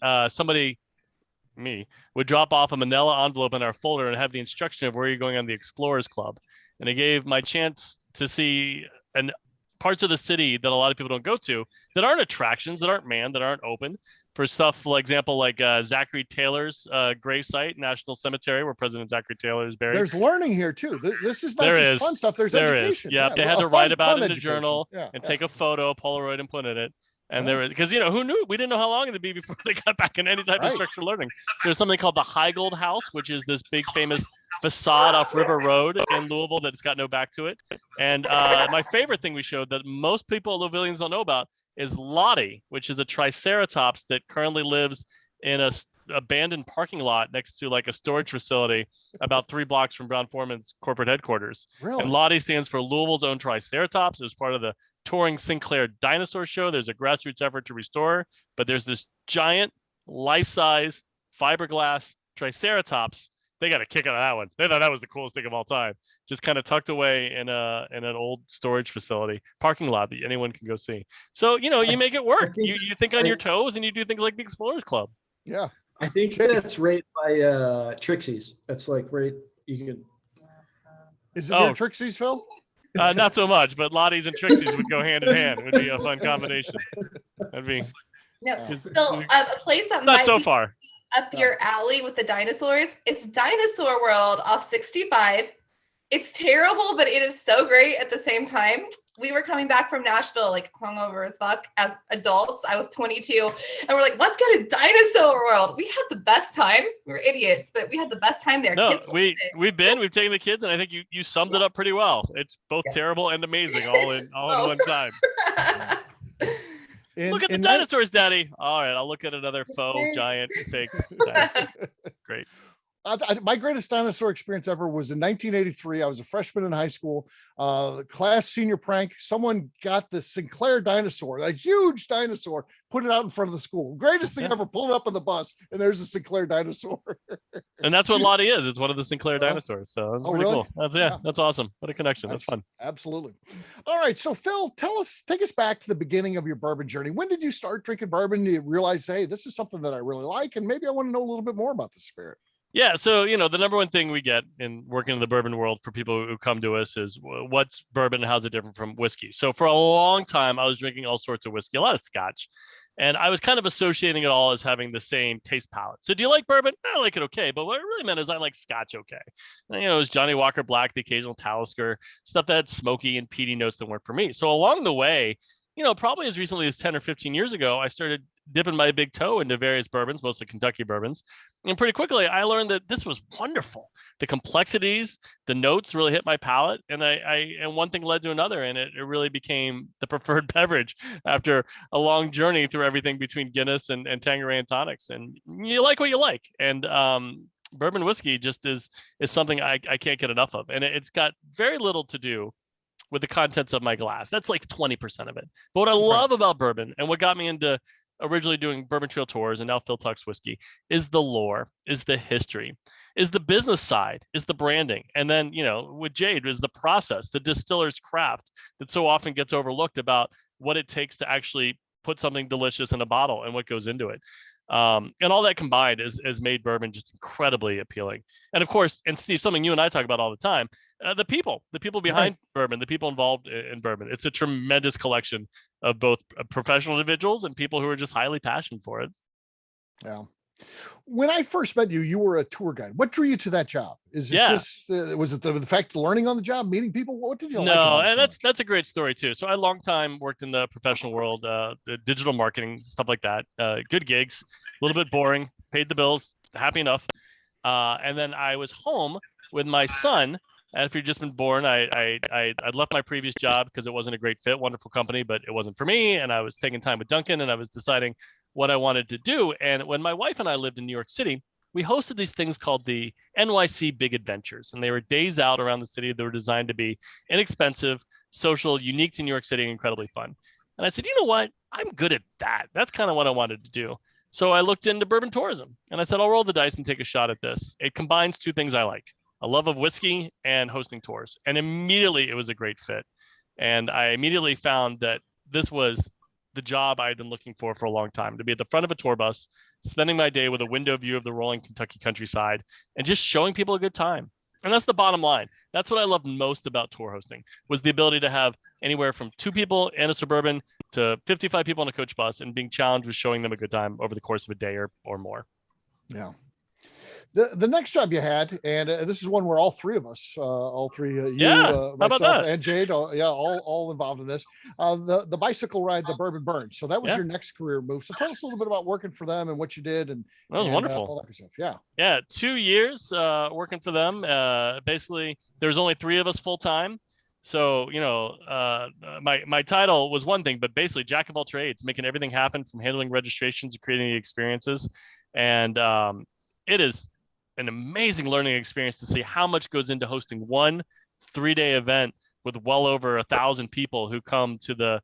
[SPEAKER 4] me, would drop off a manila envelope in our folder and have the instruction of where you're going on the Explorers Club. And it gave my chance to see parts of the city that a lot of people don't go to, that aren't attractions, that aren't manned, that aren't open. For stuff, for example, like Zachary Taylor's gravesite, National Cemetery, where President Zachary Taylor is buried.
[SPEAKER 2] There's learning here too. This is not just fun stuff. There's education.
[SPEAKER 4] Yeah, they had to write about it in the journal and take a photo, Polaroid, and put in it. And there was, because, you know, who knew? We didn't know how long it'd be before they got back in any type of structured learning. There's something called the Heigold House, which is this big famous facade off River Road in Louisville that's got no back to it. And my favorite thing we showed that most people, Louisvillians, don't know about is Lottie, which is a triceratops that currently lives in a abandoned parking lot next to like a storage facility about 3 blocks from Brown-Forman's corporate headquarters.
[SPEAKER 2] Really?
[SPEAKER 4] And Lottie stands for Louisville's own triceratops. It was part of the touring Sinclair Dinosaur show. There's a grassroots effort to restore, but there's this giant life-size fiberglass triceratops. They got a kick out of that one. They thought that was the coolest thing of all time. Just kind of tucked away in an old storage facility parking lot that anyone can go see. So, you know, you make it work. You think on your toes and you do things like the Explorers Club.
[SPEAKER 2] Yeah.
[SPEAKER 3] I think that's right by Trixie's. That's like right. You could.
[SPEAKER 2] Is it near Trixie's, Phil?
[SPEAKER 4] Not so much, but Lottie's and Trixie's would go hand in hand. It would be a fun combination. That'd be.
[SPEAKER 1] No, Phil, a place that
[SPEAKER 4] not
[SPEAKER 1] might
[SPEAKER 4] so
[SPEAKER 1] be
[SPEAKER 4] far
[SPEAKER 1] up your alley with the dinosaurs. It's Dinosaur World off 65. It's terrible, but it is so great at the same time. We were coming back from Nashville, like hungover as fuck as adults. I was 22 and we're like, let's go to Dinosaur World. We had the best time. We were idiots, but we had the best time there.
[SPEAKER 4] No, we've taken the kids, and I think you summed it up pretty well. It's both terrible and amazing all in one time. Look at the dinosaurs, Daddy. All right, I'll look at another faux giant fake dinosaur. Great.
[SPEAKER 2] My greatest dinosaur experience ever was in 1983. I was a freshman in high school. Class senior prank. Someone got the Sinclair dinosaur, a huge dinosaur, put it out in front of the school. Greatest thing ever. Pulled up on the bus, and there's a Sinclair dinosaur.
[SPEAKER 4] And that's what Lottie is. It's one of the Sinclair dinosaurs. So that's pretty cool. That's awesome. What a connection. That's fun.
[SPEAKER 2] Absolutely. All right. So Phil, take us back to the beginning of your bourbon journey. When did you start drinking bourbon? You realize, hey, this is something that I really like, and maybe I want to know a little bit more about the spirit.
[SPEAKER 4] Yeah. So, the number one thing we get in working in the bourbon world for people who come to us is what's bourbon and how's it different from whiskey? So for a long time, I was drinking all sorts of whiskey, a lot of scotch. And I was kind of associating it all as having the same taste palette. So do you like bourbon? I like it okay. But what it really meant is I like scotch okay. And, it was Johnny Walker Black, the occasional Talisker, stuff that had smoky and peaty notes that weren't for me. So along the way, probably as recently as 10 or 15 years ago, I started dipping my big toe into various bourbons, mostly Kentucky bourbons. And pretty quickly, I learned that this was wonderful. The complexities, the notes really hit my palate. And and one thing led to another. And it really became the preferred beverage after a long journey through everything between Guinness and Tanqueray and tonics. And you like what you like. And bourbon whiskey just is something I can't get enough of. And it's got very little to do with the contents of my glass. That's like 20% of it. But what I love about bourbon and what got me into originally doing Bourbon Trail tours and now Phil Tuck's whiskey is the lore, is the history, is the business side, is the branding. And then, with Jade is the process, the distiller's craft that so often gets overlooked about what it takes to actually put something delicious in a bottle and what goes into it. And all that combined has made bourbon just incredibly appealing. And of course, and Steve, something you and I talk about all the time, the people behind bourbon, the people involved in bourbon. It's a tremendous collection of both professional individuals and people who are just highly passionate for it.
[SPEAKER 2] Yeah. When I first met you, you were a tour guide. What drew you to that job? Is it just, was it the fact of learning on the job, meeting people? What did you like?
[SPEAKER 4] No, and that's a great story too. So I long time worked in the professional world, the digital marketing, stuff like that. Good gigs, a little bit boring, paid the bills, happy enough. And then I was home with my son. After he'd just been born, I'd left my previous job because it wasn't a great fit, wonderful company, but it wasn't for me. And I was taking time with Duncan and I was deciding what I wanted to do. And when my wife and I lived in New York City, we hosted these things called the NYC Big Adventures. And they were days out around the city that were designed to be inexpensive, social, unique to New York City, and incredibly fun. And I said, you know what? I'm good at that. That's kind of what I wanted to do. So I looked into bourbon tourism and I said, I'll roll the dice and take a shot at this. It combines two things I like: a love of whiskey and hosting tours. And immediately it was a great fit. And I immediately found that this was the job I had been looking for a long time, to be at the front of a tour bus, spending my day with a window view of the rolling Kentucky countryside and just showing people a good time. And that's the bottom line. That's what I loved most about tour hosting, was the ability to have anywhere from 2 people in a Suburban to 55 people on a coach bus and being challenged with showing them a good time over the course of a day or more.
[SPEAKER 2] Yeah. The next job you had, and this is one where all three of us, myself, and Jade, all involved in this, the bicycle ride, the Bourbon Burn. So that was your next career move. So tell us a little bit about working for them and what you did. And
[SPEAKER 4] that was wonderful.
[SPEAKER 2] All that good stuff.
[SPEAKER 4] Yeah. 2 years working for them. Basically, there's only 3 of us full time. So, my title was one thing, but basically jack of all trades, making everything happen from handling registrations to creating the experiences. And it is an amazing learning experience to see how much goes into hosting one 3-day event with well over 1,000 people who come to the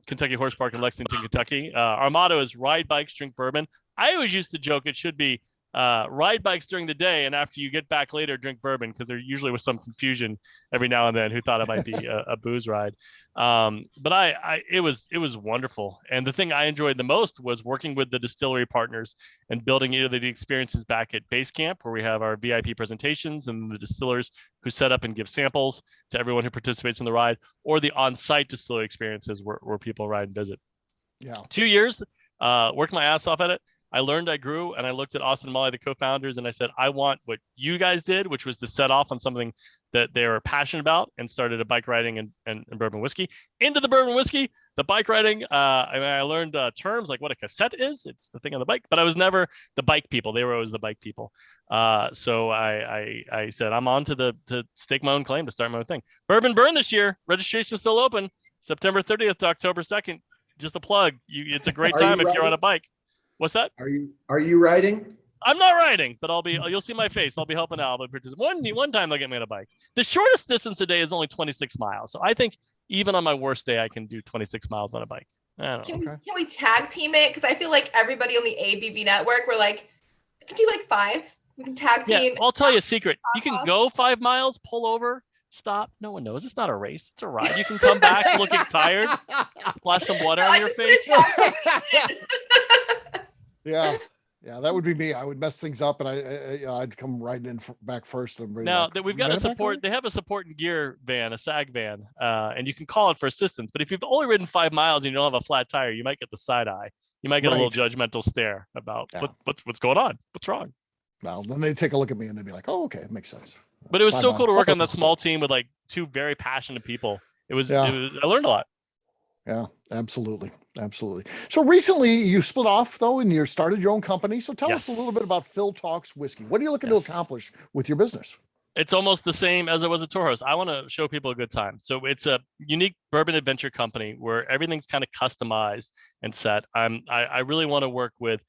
[SPEAKER 4] Kentucky Horse Park in Lexington, Kentucky. Our motto is ride bikes, drink bourbon. I always used to joke it should be ride bikes during the day, and after you get back later, drink bourbon, because there usually was some confusion every now and then who thought it might be a booze ride. But it was wonderful. And the thing I enjoyed the most was working with the distillery partners and building either the experiences back at base camp, where we have our VIP presentations and the distillers who set up and give samples to everyone who participates in the ride, or the on-site distillery experiences where people ride and visit.
[SPEAKER 2] Yeah.
[SPEAKER 4] 2 years, worked my ass off at it. I learned, I grew, and I looked at Austin and Molly, the co-founders, and I said, I want what you guys did, which was to set off on something that they were passionate about, and started a bike riding and bourbon whiskey. Into the bourbon whiskey, the bike riding, I learned terms like what a cassette is. It's the thing on the bike, but I was never the bike people. They were always the bike people. So I said, I'm on to stake my own claim, to start my own thing. Bourbon Burn this year, registration is still open, September 30th to October 2nd. Just a plug. It's a great time if you're on a bike. What's that?
[SPEAKER 3] Are you riding?
[SPEAKER 4] I'm not riding, but you'll see my face. I'll be helping out. One time they'll get me on a bike. The shortest distance a day is only 26 miles. So I think even on my worst day, I can do 26 miles on a bike. I don't know.
[SPEAKER 1] Can we tag team it? Because I feel like everybody on the ABV network, we're like, we can do like 5. We can tag team.
[SPEAKER 4] Yeah, I'll tell you a secret. You can go 5 miles, pull over, stop. No one knows. It's not a race. It's a ride. You can come back looking tired, splash some water on your face.
[SPEAKER 2] Yeah. Yeah, that would be me. I would mess things up, and I'd come riding in back first. And
[SPEAKER 4] now that we've got a support, they have a support and gear van, a SAG van, and you can call it for assistance. But if you've only ridden 5 miles and you don't have a flat tire, you might get the side eye. You might get a little judgmental stare about what's going on, what's wrong.
[SPEAKER 2] Well, then they take a look at me and they'd be like, "Oh, okay, it makes sense."
[SPEAKER 4] But it was so cool to work on that small team with like 2 very passionate people. It was I learned a lot.
[SPEAKER 2] Yeah, absolutely. So recently you split off though, and you started your own company. So tell us a little bit about Phil Talks Whiskey. What are you looking to accomplish with your business?
[SPEAKER 4] It's almost the same as it was at Tour House. I want to show people a good time. So it's a unique bourbon adventure company where everything's kind of customized and set. I really want to work with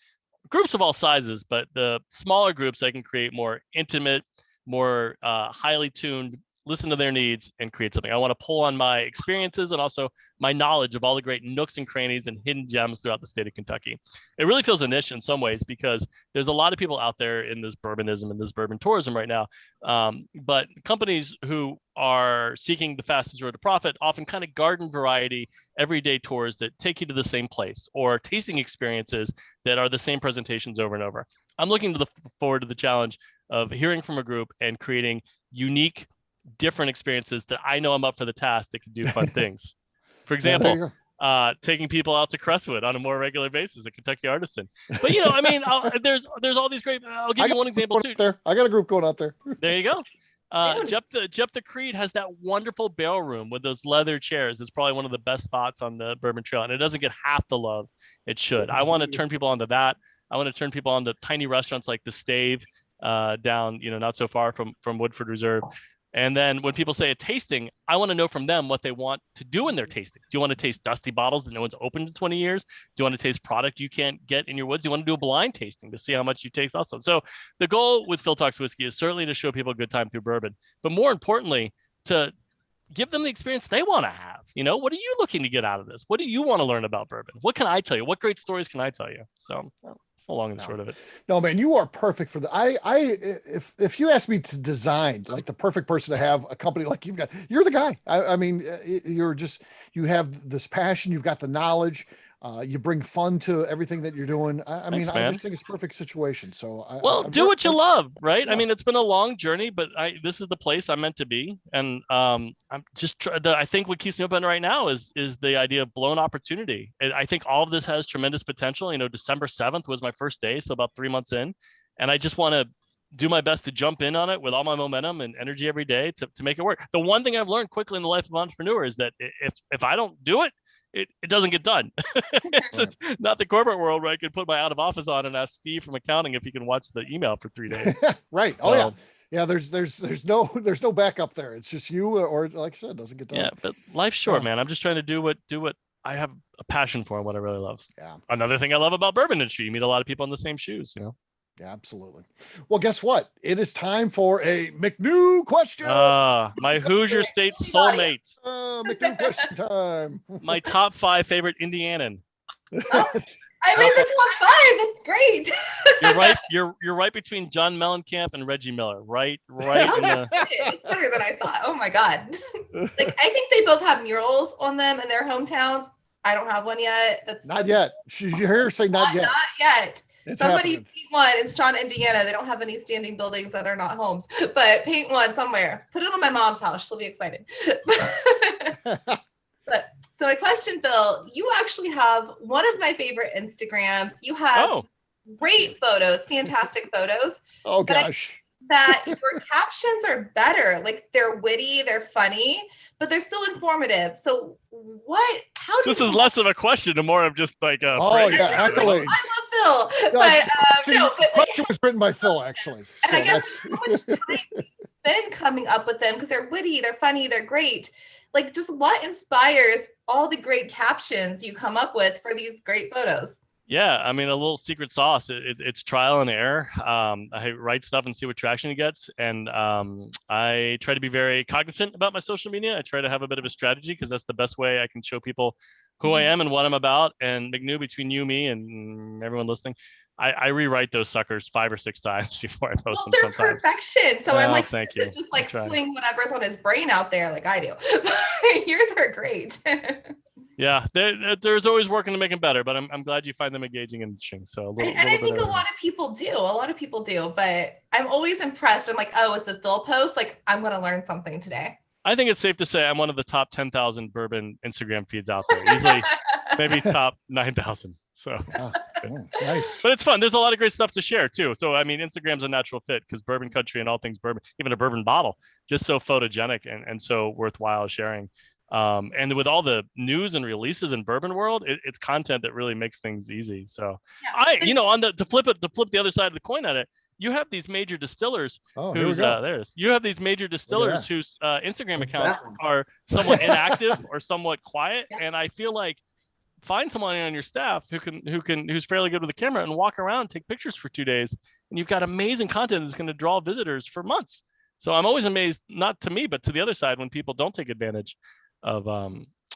[SPEAKER 4] groups of all sizes, but the smaller groups I can create more intimate, more highly tuned, listen to their needs and create something. I want to pull on my experiences and also my knowledge of all the great nooks and crannies and hidden gems throughout the state of Kentucky. It really feels a niche in some ways because there's a lot of people out there in this bourbonism and this bourbon tourism right now. But companies who are seeking the fastest road to profit often kind of garden variety everyday tours that take you to the same place or tasting experiences that are the same presentations over and over. I'm looking forward to the challenge of hearing from a group and creating unique, different experiences that I know I'm up for the task that can do fun things. For example, taking people out to Crestwood on a more regular basis at Kentucky Artisan. But I mean, there's all these great. I'll give you one example too.
[SPEAKER 2] I got a group going out there.
[SPEAKER 4] There you go. Jep the Creed has that wonderful barrel room with those leather chairs. It's probably one of the best spots on the Bourbon Trail, and it doesn't get half the love it should. I want to turn people onto that. I want to turn people onto tiny restaurants like the Stave down, not so far from Woodford Reserve. And then when people say a tasting, I want to know from them what they want to do in their tasting. Do you want to taste dusty bottles that no one's opened in 20 years? Do you want to taste product you can't get in your woods? Do you want to do a blind tasting to see how much you taste also? So the goal with Phil Talks Whiskey is certainly to show people a good time through bourbon, but more importantly, to give them the experience they want to have. What are you looking to get out of this? What do you want to learn about bourbon? What can I tell you? What great stories can I tell you? So that's the long and short of it.
[SPEAKER 2] No, man, you are perfect for if you ask me to design like the perfect person to have a company like you've got, you're the guy. I mean, you have this passion, you've got the knowledge. You bring fun to everything that you're doing. I just think it's a perfect situation. So
[SPEAKER 4] do what you love, right? Yeah. I mean, it's been a long journey, but this is the place I'm meant to be. And I'm just I think what keeps me open right now is the idea of blown opportunity. And I think all of this has tremendous potential. December 7th was my first day, so about 3 months in, and I just want to do my best to jump in on it with all my momentum and energy every day to make it work. The one thing I've learned quickly in the life of an entrepreneur is that if I don't do it, it doesn't get done. It's not the corporate world where I could put my out of office on and ask Steve from accounting if he can watch the email for 3 days.
[SPEAKER 2] Right. Oh yeah. There's no backup there. It's just you, or like I said, it doesn't get done.
[SPEAKER 4] Yeah, but life's short, man. I'm just trying to do what I have a passion for and what I really love.
[SPEAKER 2] Yeah.
[SPEAKER 4] Another thing I love about bourbon industry, you meet a lot of people in the same shoes,
[SPEAKER 2] Yeah, absolutely. Well, guess what? It is time for a McNew question.
[SPEAKER 4] My Hoosier State soulmate.
[SPEAKER 2] McNew question time.
[SPEAKER 4] My top 5 favorite Indianan.
[SPEAKER 1] I made the top 5. That's great.
[SPEAKER 4] You're right. You're right between John Mellencamp and Reggie Miller. Right.
[SPEAKER 1] It's better than I thought. Oh my God. I think they both have murals on them in their hometowns. I don't have one yet. That's
[SPEAKER 2] not yet. You hear her say not yet.
[SPEAKER 1] Not yet.
[SPEAKER 2] It's
[SPEAKER 1] Somebody
[SPEAKER 2] happening.
[SPEAKER 1] paint one in Strawn, Indiana. They don't have any standing buildings that are not homes, but paint one somewhere. Put it on my mom's house. She'll be excited. So my question, Bill, you actually have one of my favorite Instagrams. You have great photos, fantastic photos.
[SPEAKER 2] Oh gosh.
[SPEAKER 1] That your captions are better. Like they're witty, they're funny, but they're still informative. So how do
[SPEAKER 4] this is less of a question and more of just like a
[SPEAKER 2] accolades.
[SPEAKER 1] I love Phil.
[SPEAKER 2] The question was written by Phil, actually.
[SPEAKER 1] And so I guess how much time you spend coming up with them because they're witty, they're funny, they're great. Like, just what inspires all the great captions you come up with for these great photos?
[SPEAKER 4] Yeah, I mean, a little secret sauce. It's trial and error. I write stuff and see what traction it gets. And I try to be very cognizant about my social media. I try to have a bit of a strategy because that's the best way I can show people who I am and what I'm about. And McNew, between you, me, and everyone listening, I rewrite those suckers 5 or 6 times before I post them sometimes.
[SPEAKER 1] They're perfection. So I'm like,
[SPEAKER 4] thank you.
[SPEAKER 1] Just like fling whatever's on his brain out there like I do. Yours are great.
[SPEAKER 4] Yeah, there's always working to make them better, but I'm glad you find them engaging and interesting. So
[SPEAKER 1] I think a lot of people do, but I'm always impressed. I'm like, oh, it's a Phil post. Like, I'm going to learn something today.
[SPEAKER 4] I think it's safe to say I'm one of the top 10,000 bourbon Instagram feeds out there. Easily, maybe top 9,000. So
[SPEAKER 2] nice.
[SPEAKER 4] But it's fun. There's a lot of great stuff to share too. So I mean, Instagram's a natural fit because bourbon country and all things bourbon, even a bourbon bottle, just so photogenic and so worthwhile sharing. And with all the news and releases in bourbon world, it's content that really makes things easy. So on to flip the other side of the coin at it, you have these major distillers whose whose Instagram accounts are somewhat inactive or somewhat quiet. And I feel like find someone on your staff who's fairly good with the camera and walk around, take pictures for 2 days, and you've got amazing content that's going to draw visitors for months. So I'm always amazed, not to me, but to the other side, when people don't take advantage of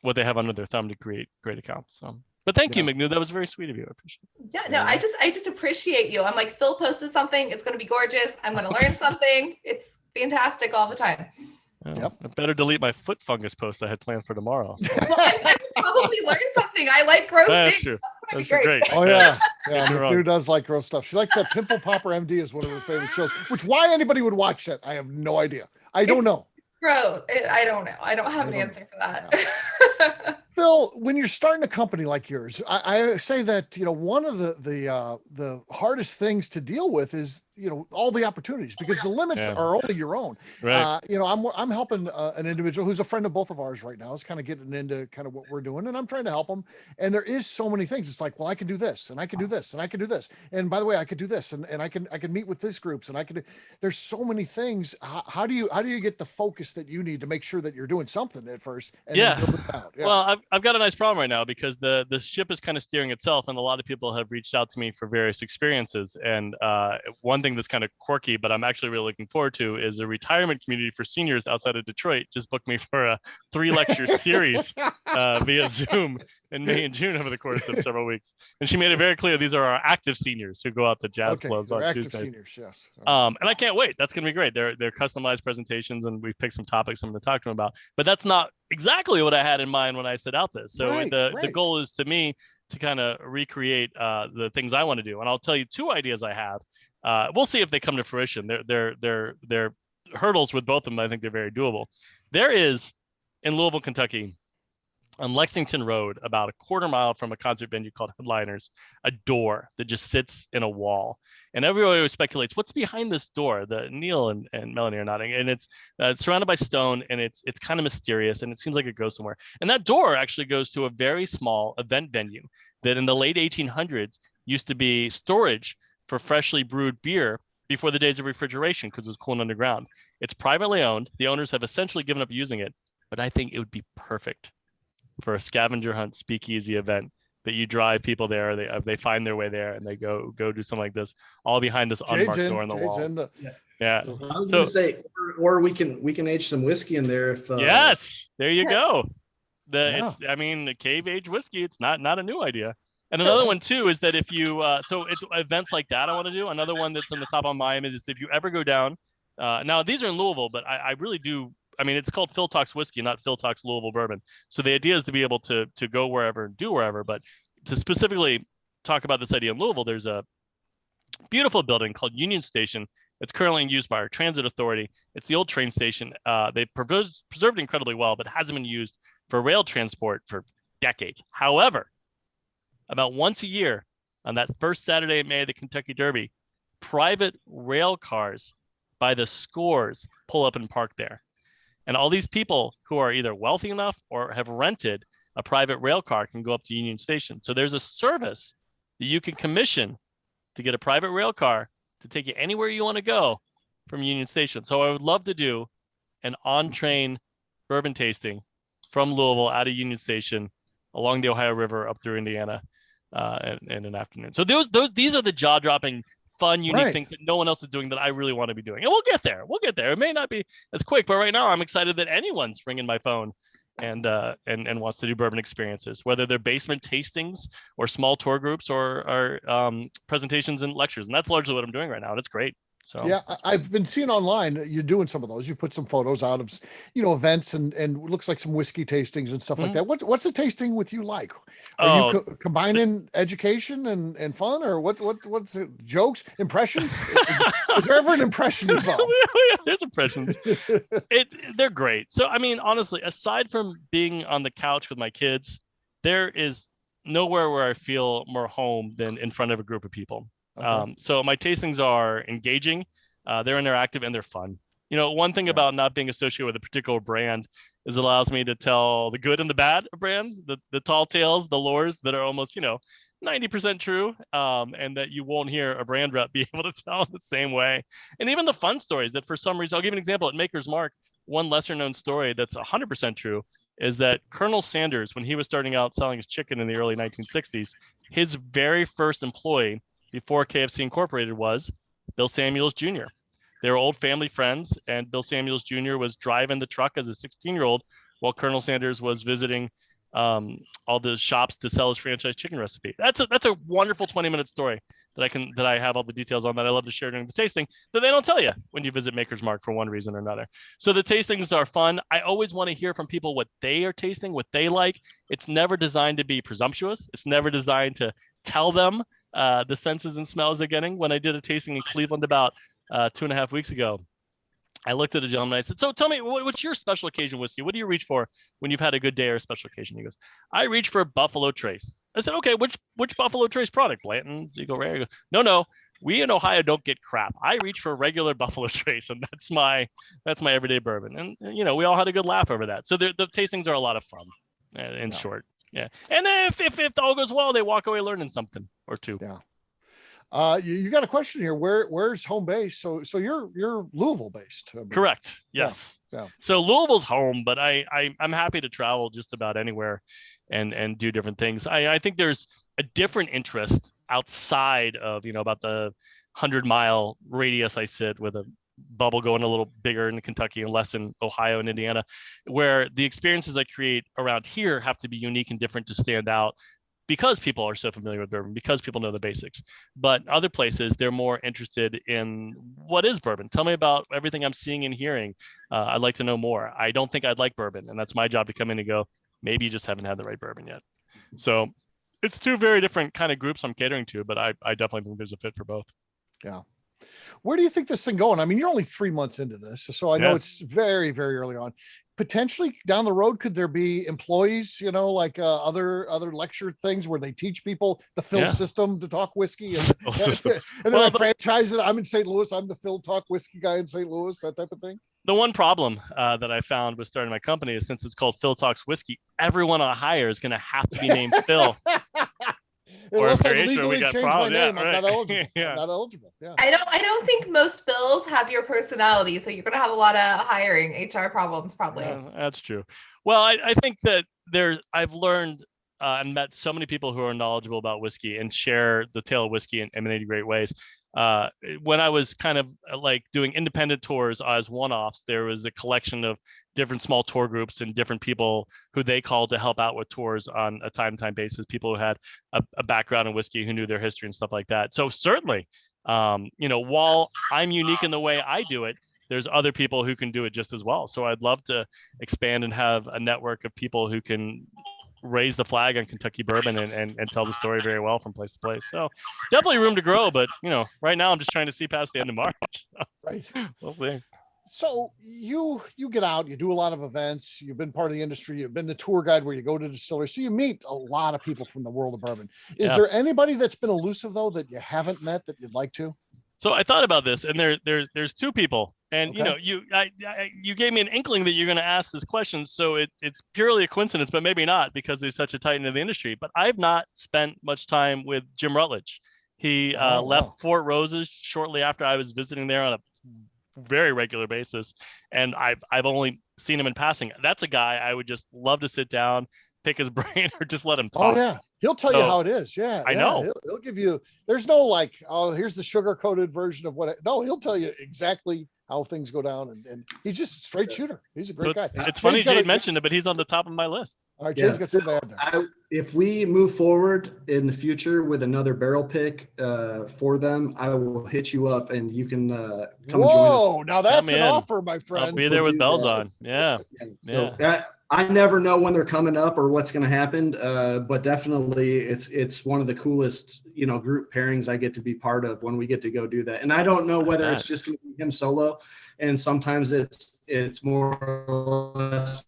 [SPEAKER 4] what they have under their thumb to create great accounts. But thank you, McNew. That was very sweet of you. I appreciate it.
[SPEAKER 1] Yeah, no, I just appreciate you. I'm like, Phil posted something. It's going to be gorgeous. I'm going to learn something. It's fantastic all the time.
[SPEAKER 4] I better delete my foot fungus post I had planned for tomorrow. So.
[SPEAKER 1] Well, I probably learned something. I like gross things.
[SPEAKER 4] True.
[SPEAKER 1] That's
[SPEAKER 4] great.
[SPEAKER 2] Oh yeah, McNew does like gross stuff. She likes that. Pimple Popper MD is one of her favorite shows. Which why anybody would watch that, I have no idea. I don't know.
[SPEAKER 1] Gross. I don't know. I don't have an answer for that.
[SPEAKER 2] Phil, when you're starting a company like yours, I say that, one of the hardest things to deal with is, all the opportunities, because the limits are only your own.
[SPEAKER 4] Right.
[SPEAKER 2] I'm helping an individual who's a friend of both of ours right now. Is kind of getting into kind of what we're doing, and I'm trying to help him. And there is so many things. It's like, well, I can do this, and I can do this, and I can do this. And by the way, I could do this, and I can meet with these groups, and I can. There's so many things. How do you get the focus that you need to make sure that you're doing something at first? And then build it out? Yeah.
[SPEAKER 4] Well, I've got a nice problem right now because the ship is kind of steering itself, and a lot of people have reached out to me for various experiences. And one thing that's kind of quirky, but I'm actually really looking forward to, is a retirement community for seniors outside of Detroit just booked me for a 3-lecture series via Zoom in May and June over the course of several weeks. And she made it very clear these are our active seniors who go out to jazz clubs on Tuesdays. Seniors, yes. And I can't wait. That's going to be great. They're customized presentations, and we've picked some topics I'm going to talk to them about. But that's not exactly what I had in mind when I set out this. So the goal is, to me, to kind of recreate the things I want to do. And I'll tell you 2 ideas I have. We'll see if they come to fruition. They're hurdles with both of them. I think they're very doable. There is, in Louisville, Kentucky, on Lexington Road, about a quarter mile from a concert venue called Headliners, a door that just sits in a wall. And everybody always speculates, what's behind this door? Neil and Melanie are nodding. And it's surrounded by stone, and it's kind of mysterious, and it seems like it goes somewhere. And that door actually goes to a very small event venue that in the late 1800s used to be storage for freshly brewed beer before the days of refrigeration, because it was cooled underground. It's privately owned. The owners have essentially given up using it, but I think it would be perfect for a scavenger hunt speakeasy event that you drive people there. They find their way there, and they go do something like this, all behind this unmarked door in the wall. Yeah.
[SPEAKER 3] I was going to say, or we can age some whiskey in there. If
[SPEAKER 4] yes, there you go. The cave age whiskey. It's not a new idea. And another one too is that if you so it's events like that I want to do. Another one that's on the top of my mind is if you ever go down. Now these are in Louisville, but I really do. I mean, it's called Phil Talks Whiskey, not Phil Talks Louisville Bourbon. So the idea is to be able to go wherever and do wherever. But to specifically talk about this idea in Louisville, there's a beautiful building called Union Station. It's currently in use by our transit authority. It's the old train station. They preserved it incredibly well, but hasn't been used for rail transport for decades. However, about once a year, on that first Saturday in May of the Kentucky Derby, private rail cars by the scores pull up and park there. And all these people who are either wealthy enough or have rented a private rail car can go up to Union Station. So there's a service that you can commission to get a private rail car to take you anywhere you want to go from Union Station. So I would love to do an on-train bourbon tasting from Louisville out of Union Station along the Ohio River up through Indiana in an afternoon. So these are the jaw-dropping, fun, unique things that no one else is doing that I really want to be doing. And we'll get there. It may not be as quick, but right now I'm excited that anyone's ringing my phone and wants to do bourbon experiences, whether they're basement tastings or small tour groups or presentations and lectures. And that's largely what I'm doing right now. And it's great. So
[SPEAKER 2] yeah, I've been seeing online you're doing some of those. You put some photos out of, events and looks like some whiskey tastings and stuff like that. What's the tasting with you like? Are you combining education and fun, or what's it, jokes, impressions? Is there ever an impression involved?
[SPEAKER 4] There's impressions. They're great. So I mean, honestly, aside from being on the couch with my kids, there is nowhere where I feel more home than in front of a group of people. Okay. So my tastings are engaging, they're interactive, and they're fun. One thing about not being associated with a particular brand is it allows me to tell the good and the bad of brands, the tall tales, the lures that are almost, 90% true, and that you won't hear a brand rep be able to tell in the same way. And even the fun stories that for some reason, I'll give you an example. At Maker's Mark, one lesser known story that's 100% true is that Colonel Sanders, when he was starting out selling his chicken in the early 1960s, his very first employee before KFC Incorporated was Bill Samuels Jr. They were old family friends, and Bill Samuels Jr. was driving the truck as a 16-year-old while Colonel Sanders was visiting all the shops to sell his franchise chicken recipe. That's a wonderful 20-minute story that I have all the details on that I love to share during the tasting that they don't tell you when you visit Maker's Mark for one reason or another. So the tastings are fun. I always want to hear from people what they are tasting, what they like. It's never designed to be presumptuous. It's never designed to tell them the senses and smells they're getting. When I did a tasting in Cleveland about 2.5 weeks ago, I looked at a gentleman. I said, "So tell me, what's your special occasion whiskey? What do you reach for when you've had a good day or a special occasion?" He goes, "I reach for Buffalo Trace." I said, "Okay, which Buffalo Trace product? Blanton's, Eagle Rare?" He goes, "No, we in Ohio don't get crap. I reach for regular Buffalo Trace, and that's my everyday bourbon." And we all had a good laugh over that. So the tastings are a lot of fun, in short. Yeah, and then if all goes well, they walk away learning something or two.
[SPEAKER 2] Yeah. You got a question here. Where's home base? So you're Louisville based.
[SPEAKER 4] Correct. Yes.
[SPEAKER 2] Yeah.
[SPEAKER 4] So Louisville's home, but I'm happy to travel just about anywhere and do different things. I think there's a different interest outside of, about the 100-mile radius I sit with a bubble going a little bigger in Kentucky and less in Ohio and Indiana, where the experiences I create around here have to be unique and different to stand out, because people are so familiar with bourbon, because people know the basics. But other places, they're more interested in what is bourbon. Tell me about everything I'm seeing and hearing. I'd like to know more. I don't think I'd like bourbon. And that's my job to come in and go, maybe you just haven't had the right bourbon yet. So it's two very different kind of groups I'm catering to, but I definitely think there's a fit for both.
[SPEAKER 2] Yeah. Where do you think this thing going? I mean, you're only 3 months into this, so I know it's very, very early on. Potentially down the road, could there be employees, like other lecture things where they teach people the Phil system to talk whiskey, and then I franchise it. I'm in St. Louis. I'm the Phil Talk whiskey guy in St. Louis, that type of thing.
[SPEAKER 4] The one problem that I found with starting my company is, since it's called Phil Talks Whiskey, everyone I hire is going to have to be named Phil. Or if they're Asian, we got problems.
[SPEAKER 2] Yeah, right. I'm not eligible. I'm not eligible. Yeah.
[SPEAKER 1] I don't think most Phils have your personality, so you're going to have a lot of hiring HR problems probably.
[SPEAKER 4] That's true. Well, I think that I've learned and met so many people who are knowledgeable about whiskey and share the tale of whiskey in many great ways. When I was kind of like doing independent tours as one-offs, there was a collection of different small tour groups and different people who they called to help out with tours on a time-to-time basis, people who had a background in whiskey, who knew their history and stuff like that. So certainly, while I'm unique in the way I do it, there's other people who can do it just as well. So I'd love to expand and have a network of people who can raise the flag on Kentucky bourbon and tell the story very well from place to place. So definitely room to grow, but right now I'm just trying to see past the end of March.
[SPEAKER 2] Right.
[SPEAKER 4] We'll see.
[SPEAKER 2] So you get out, you do a lot of events, you've been part of the industry, you've been the tour guide where you go to distilleries, so you meet a lot of people from the world of bourbon. Is there anybody that's been elusive though that you haven't met that you'd like to?
[SPEAKER 4] So I thought about this, and there's two people, and you gave me an inkling that you're going to ask this question, so it's purely a coincidence, but maybe not, because he's such a titan of the industry. But I've not spent much time with Jim Rutledge. He left Fort Roses shortly after I was visiting there on a very regular basis, and I've only seen him in passing. That's a guy I would just love to sit down, pick his brain or just let him talk.
[SPEAKER 2] Oh yeah, he'll tell you how it is. Yeah,
[SPEAKER 4] I know.
[SPEAKER 2] He'll give you. There's no like, oh, here's the sugar coated version of what. No, he'll tell you exactly how things go down, and he's just a straight shooter. He's a great guy.
[SPEAKER 4] It's funny Jade mentioned it, but he's on the top of my list.
[SPEAKER 2] All right, Jade's got something to add there.
[SPEAKER 3] If we move forward in the future with another barrel pick for them, I will hit you up and you can come join us.
[SPEAKER 2] Whoa, now that's an offer, my friend.
[SPEAKER 4] I'll be there with bells on. Yeah.
[SPEAKER 3] I never know when they're coming up or what's going to happen, but definitely it's one of the coolest, group pairings I get to be part of when we get to go do that. And I don't know whether it's just going to be him solo, and sometimes it's more or less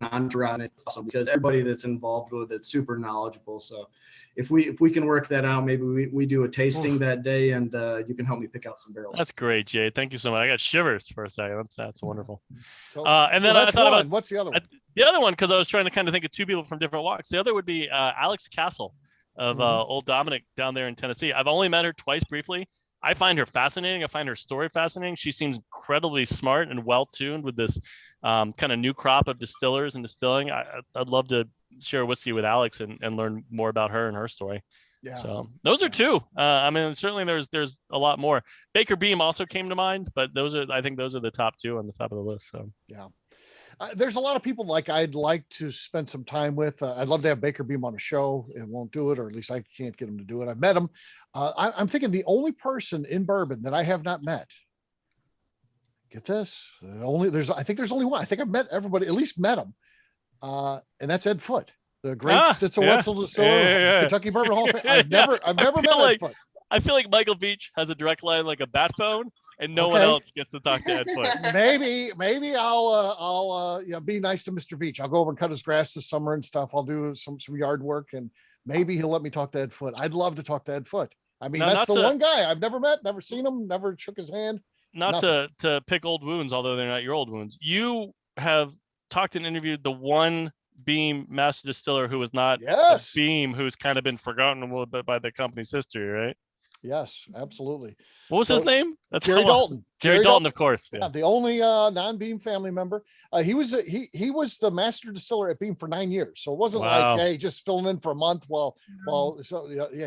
[SPEAKER 3] non-drawn. It's awesome because everybody that's involved with it's super knowledgeable. So if we can work that out, maybe we do a tasting that day, and you can help me pick out some barrels.
[SPEAKER 4] That's great, Jay. Thank you so much. I got shivers for a second. That's wonderful.
[SPEAKER 2] So,
[SPEAKER 4] and then I thought about
[SPEAKER 2] what's the other one?
[SPEAKER 4] The other one, because I was trying to kind of think of two people from different walks. The other would be Alex Castle of Old Dominic down there in Tennessee. I've only met her twice briefly. I find her fascinating. I find her story fascinating. She seems incredibly smart and well-tuned with this kind of new crop of distillers and distilling. I'd love to share whiskey with Alex and learn more about her and her story. Yeah. So those are two. I mean, certainly there's a lot more. Baker Beam also came to mind, but I think those are the top two on the top of the list. So
[SPEAKER 2] yeah. There's a lot of people I'd like to spend some time with. I'd love to have Baker Beam on a show. It won't do it, or at least I can't get him to do it. I've met him. I'm thinking the only person in bourbon that I have not met. Get this? I think there's only one. I think I've met everybody, at least met him. And that's Ed Foote, the great Stitzel Wetzel distiller, Kentucky Bourbon Hall of Fame. I've never met Ed Foote.
[SPEAKER 4] I feel like Michael Beach has a direct line like a bat phone, and no one else gets to talk to Ed Foote.
[SPEAKER 2] Maybe I'll be nice to Mr. Veach. I'll go over and cut his grass this summer and stuff. I'll do some yard work, and maybe he'll let me talk to Ed Foote. I'd love to talk to Ed Foote. I mean, that's the one guy I've never met, never seen him, never shook his hand.
[SPEAKER 4] Not to pick old wounds, although they're not your old wounds. You have talked and interviewed the one Beam master distiller who was not a Beam, who's kind of been forgotten a little bit by the company's history, right?
[SPEAKER 2] Yes, absolutely.
[SPEAKER 4] What was his name?
[SPEAKER 2] That's Jerry Dalton.
[SPEAKER 4] Jerry Dalton, of course.
[SPEAKER 2] Yeah, the only non-Beam family member. He was the master distiller at Beam for 9 years. So it wasn't like, hey, just filling in for a month.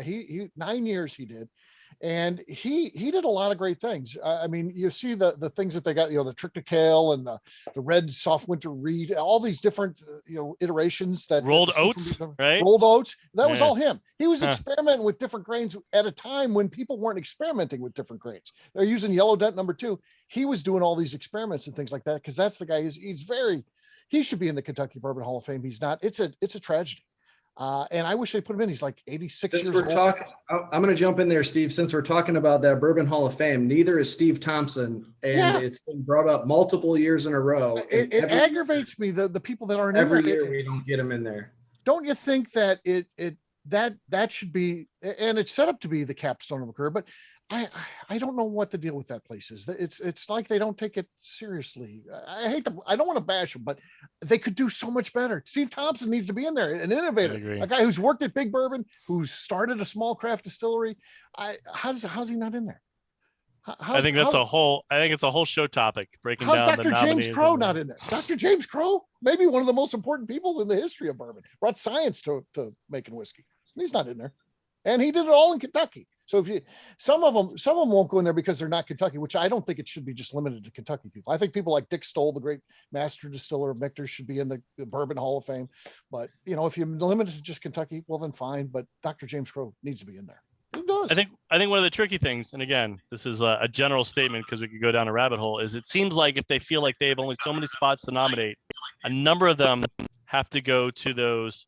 [SPEAKER 2] He 9 years he did. And he did a lot of great things. I mean, you see the things that they got, the trick to kale and the red soft winter reed, all these different iterations that
[SPEAKER 4] rolled oats, right?
[SPEAKER 2] Rolled oats. That was all him. He was experimenting with different grains at a time when people weren't experimenting with different grains. They're using yellow dent number 2. He was doing all these experiments and things like that because that's the guy. He should be in the Kentucky Bourbon Hall of Fame. He's not. It's a tragedy. And I wish they put him in. He's like 86 years old.
[SPEAKER 3] I'm going to jump in there, Steve. Since we're talking about that Bourbon Hall of Fame, neither is Steve Thompson, and it's been brought up multiple years in a row.
[SPEAKER 2] It aggravates me the people that aren't
[SPEAKER 3] every
[SPEAKER 2] in there.
[SPEAKER 3] Year we don't get him in there.
[SPEAKER 2] Don't you think that that should be, and it's set up to be the capstone of a career, but I don't know what the deal with that place is. It's like they don't take it seriously. I don't want to bash them, but they could do so much better. Steve Thompson needs to be in there, an innovator, a guy who's worked at Big Bourbon, who's started a small craft distillery. How's he not in there?
[SPEAKER 4] I think it's a whole show topic breaking down.
[SPEAKER 2] How's Dr. James Crow not in there? Dr. James Crow, maybe one of the most important people in the history of bourbon, brought science to making whiskey. He's not in there, and he did it all in Kentucky. So some of them won't go in there because they're not Kentucky, which I don't think it should be just limited to Kentucky people. I think people like Dick Stoll, the great master distiller of Michter's, should be in the Bourbon Hall of Fame. But if you limit it to just Kentucky, well then fine. But Dr. James Crow needs to be in there. He does.
[SPEAKER 4] I think one of the tricky things, and again, this is a general statement because we could go down a rabbit hole, is it seems like if they feel like they have only so many spots to nominate, a number of them have to go to those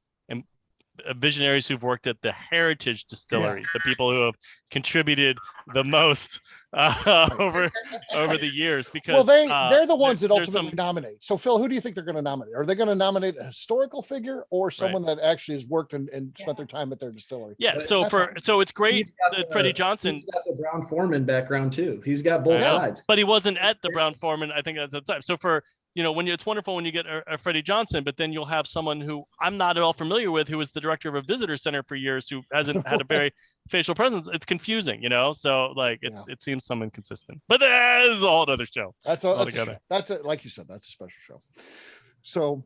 [SPEAKER 4] visionaries who've worked at the heritage distilleries, the people who have contributed the most over the years. Because
[SPEAKER 2] they're the ones that ultimately nominate. So Phil, who do you think they're going to nominate? Are they going to nominate a historical figure or someone that actually has worked and spent their time at their distillery?
[SPEAKER 4] Yeah. So it's great that Freddie Johnson.
[SPEAKER 3] He's got the Brown Foreman background too. He's got both sides.
[SPEAKER 4] But he wasn't at the Brown Foreman, I think, at the time. So it's wonderful when you get a Freddie Johnson, but then you'll have someone who I'm not at all familiar with, who was the director of a visitor center for years, who hasn't had a very facial presence. It's confusing, so it seems some inconsistent, but that is a whole other show.
[SPEAKER 2] That's like you said, that's a special show. So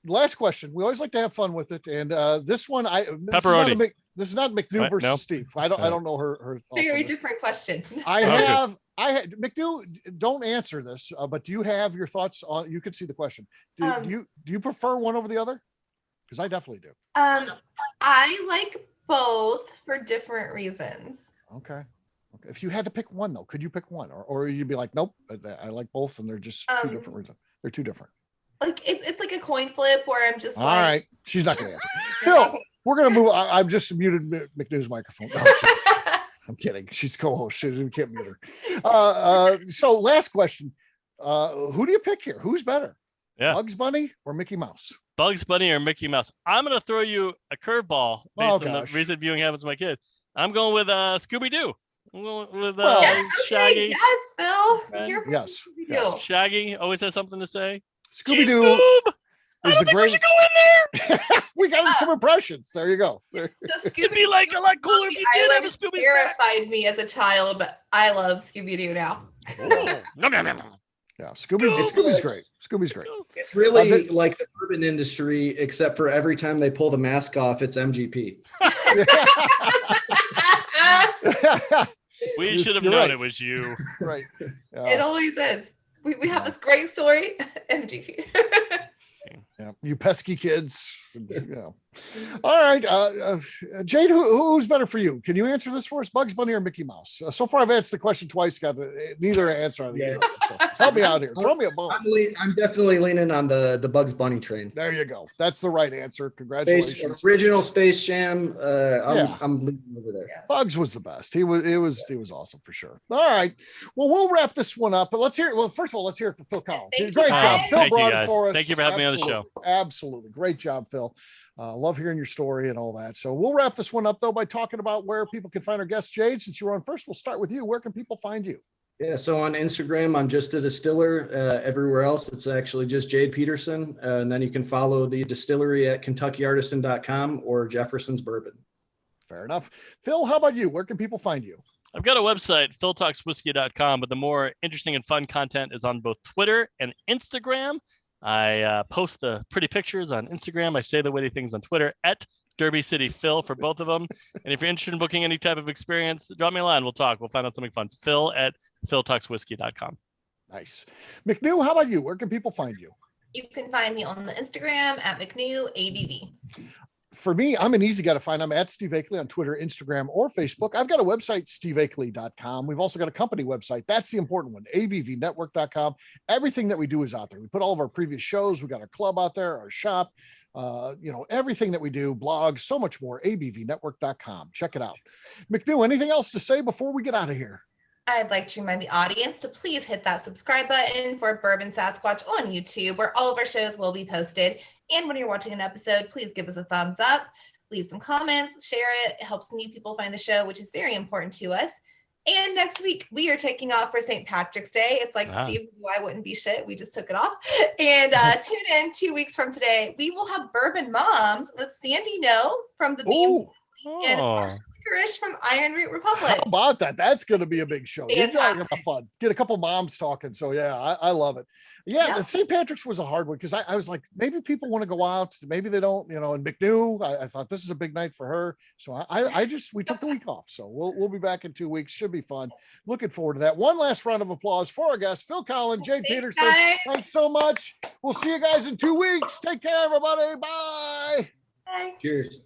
[SPEAKER 2] last question. We always like to have fun with it, and this one,
[SPEAKER 4] Pepperoni.
[SPEAKER 2] This is not McNew
[SPEAKER 4] Right,
[SPEAKER 2] versus
[SPEAKER 4] no.
[SPEAKER 2] Steve. I don't know her.
[SPEAKER 1] Very different question.
[SPEAKER 2] I had McNew. Don't answer this, but do you have your thoughts on? You could see the question. Do you prefer one over the other? Because I definitely do.
[SPEAKER 1] I like both for different reasons.
[SPEAKER 2] Okay. If you had to pick one, though, could you pick one, or you'd be like, nope, I like both, and they're just two different reasons. They're two different.
[SPEAKER 1] Like it's like a coin flip where I'm just
[SPEAKER 2] all right. She's not going to answer. Phil, we're going to move. I've just muted McNew's microphone. No, I'm kidding. She's co-host. We can't mute her. So last question. Who do you pick here? Who's better?
[SPEAKER 4] Yeah.
[SPEAKER 2] Bugs Bunny or Mickey Mouse?
[SPEAKER 4] Bugs Bunny or Mickey Mouse? I'm going to throw you a curveball based on the recent viewing habits of my kid. I'm going with Scooby-Doo. I'm going with Shaggy.
[SPEAKER 1] Yes, Phil.
[SPEAKER 4] Right?
[SPEAKER 2] Yes.
[SPEAKER 4] Shaggy always has something to say.
[SPEAKER 2] Scooby-Doo is the great.
[SPEAKER 4] We should go in there.
[SPEAKER 2] We got some impressions. There you go.
[SPEAKER 1] So
[SPEAKER 4] It'd be like a lot cooler if you did have a Scooby.
[SPEAKER 1] Terrified me as a child, but I love Scooby-Doo now.
[SPEAKER 2] Yeah, Scooby's great. Scooby's great.
[SPEAKER 3] It's really like the bourbon industry, except for every time they pull the mask off, it's MGP.
[SPEAKER 4] We should have known it was you.
[SPEAKER 2] Right.
[SPEAKER 1] It always is. We have this great story, MGP.
[SPEAKER 2] Yeah, you pesky kids. Yeah. All right, Jade, who's better for you? Can you answer this for us? Bugs Bunny or Mickey Mouse? So far, I've answered the question twice. Got neither answer on the so help me out here. Throw me a bone.
[SPEAKER 3] I'm definitely leaning on the Bugs Bunny train.
[SPEAKER 2] There you go. That's the right answer. Congratulations.
[SPEAKER 3] Original Space Jam. I'm leaning over there.
[SPEAKER 1] Yes.
[SPEAKER 2] Bugs was the best. He was awesome for sure. All right. Well, we'll wrap this one up. But let's hear it. Well, first of all, let's hear it for Phil Kollin. Great job. Phil brought it for us.
[SPEAKER 4] Thank you for having me on the show.
[SPEAKER 2] Absolutely. Great job, Phil. Love hearing your story and all that. So we'll wrap this one up, though, by talking about where people can find our guest, Jade. Since you were on first, we'll start with you. Where can people find you?
[SPEAKER 3] Yeah, so on Instagram, I'm just a distiller. Everywhere else, it's actually just Jade Peterson. And then you can follow the distillery at KentuckyArtisan.com or Jefferson's Bourbon.
[SPEAKER 2] Fair enough. Phil, how about you? Where can people find you?
[SPEAKER 4] I've got a website, philtalkswhiskey.com, but the more interesting and fun content is on both Twitter and Instagram. I post the pretty pictures on Instagram. I say the witty things on Twitter at Derby City Phil for both of them. And if you're interested in booking any type of experience, drop me a line. We'll talk. We'll find out something fun. Phil at philtalkswhiskey.com.
[SPEAKER 2] Nice. McNew, how about you? Where can people find you?
[SPEAKER 1] You can find me on the Instagram at McNew ABV.
[SPEAKER 2] For me, I'm an easy guy to find. I'm at Steve Akley on Twitter, Instagram, or Facebook. I've got a website, steveakley.com. We've also got a company website. That's the important one, abvnetwork.com. Everything that we do is out there. We put all of our previous shows. We got our club out there, our shop, everything that we do, blogs, so much more, abvnetwork.com. Check it out. McNew, anything else to say before we get out of here?
[SPEAKER 1] I'd like to remind the audience to please hit that subscribe button for Bourbon Sasquatch on YouTube, where all of our shows will be posted. And when you're watching an episode, please give us a thumbs up, leave some comments, share it. It helps new people find the show, which is very important to us. And next week, we are taking off for St. Patrick's Day. It's like, Steve, I wouldn't be shit. We just took it off. And tune in 2 weeks from today. We will have Bourbon Moms with Sandy No from the Beam and Licorice from Iron Root Republic.
[SPEAKER 2] How about that? That's going to be a big show. You're talking about fun. Get a couple moms talking. So yeah, I love it. Yeah, the St. Patrick's was a hard one because I was like, maybe people want to go out, maybe they don't. And McNew, I thought this is a big night for her. So we took the week off. So we'll be back in 2 weeks. Should be fun. Looking forward to that. One last round of applause for our guests, Phil Kollin, Jade Peterson. Thanks so much. We'll see you guys in 2 weeks. Take care, everybody. Bye.
[SPEAKER 1] Bye.
[SPEAKER 3] Cheers.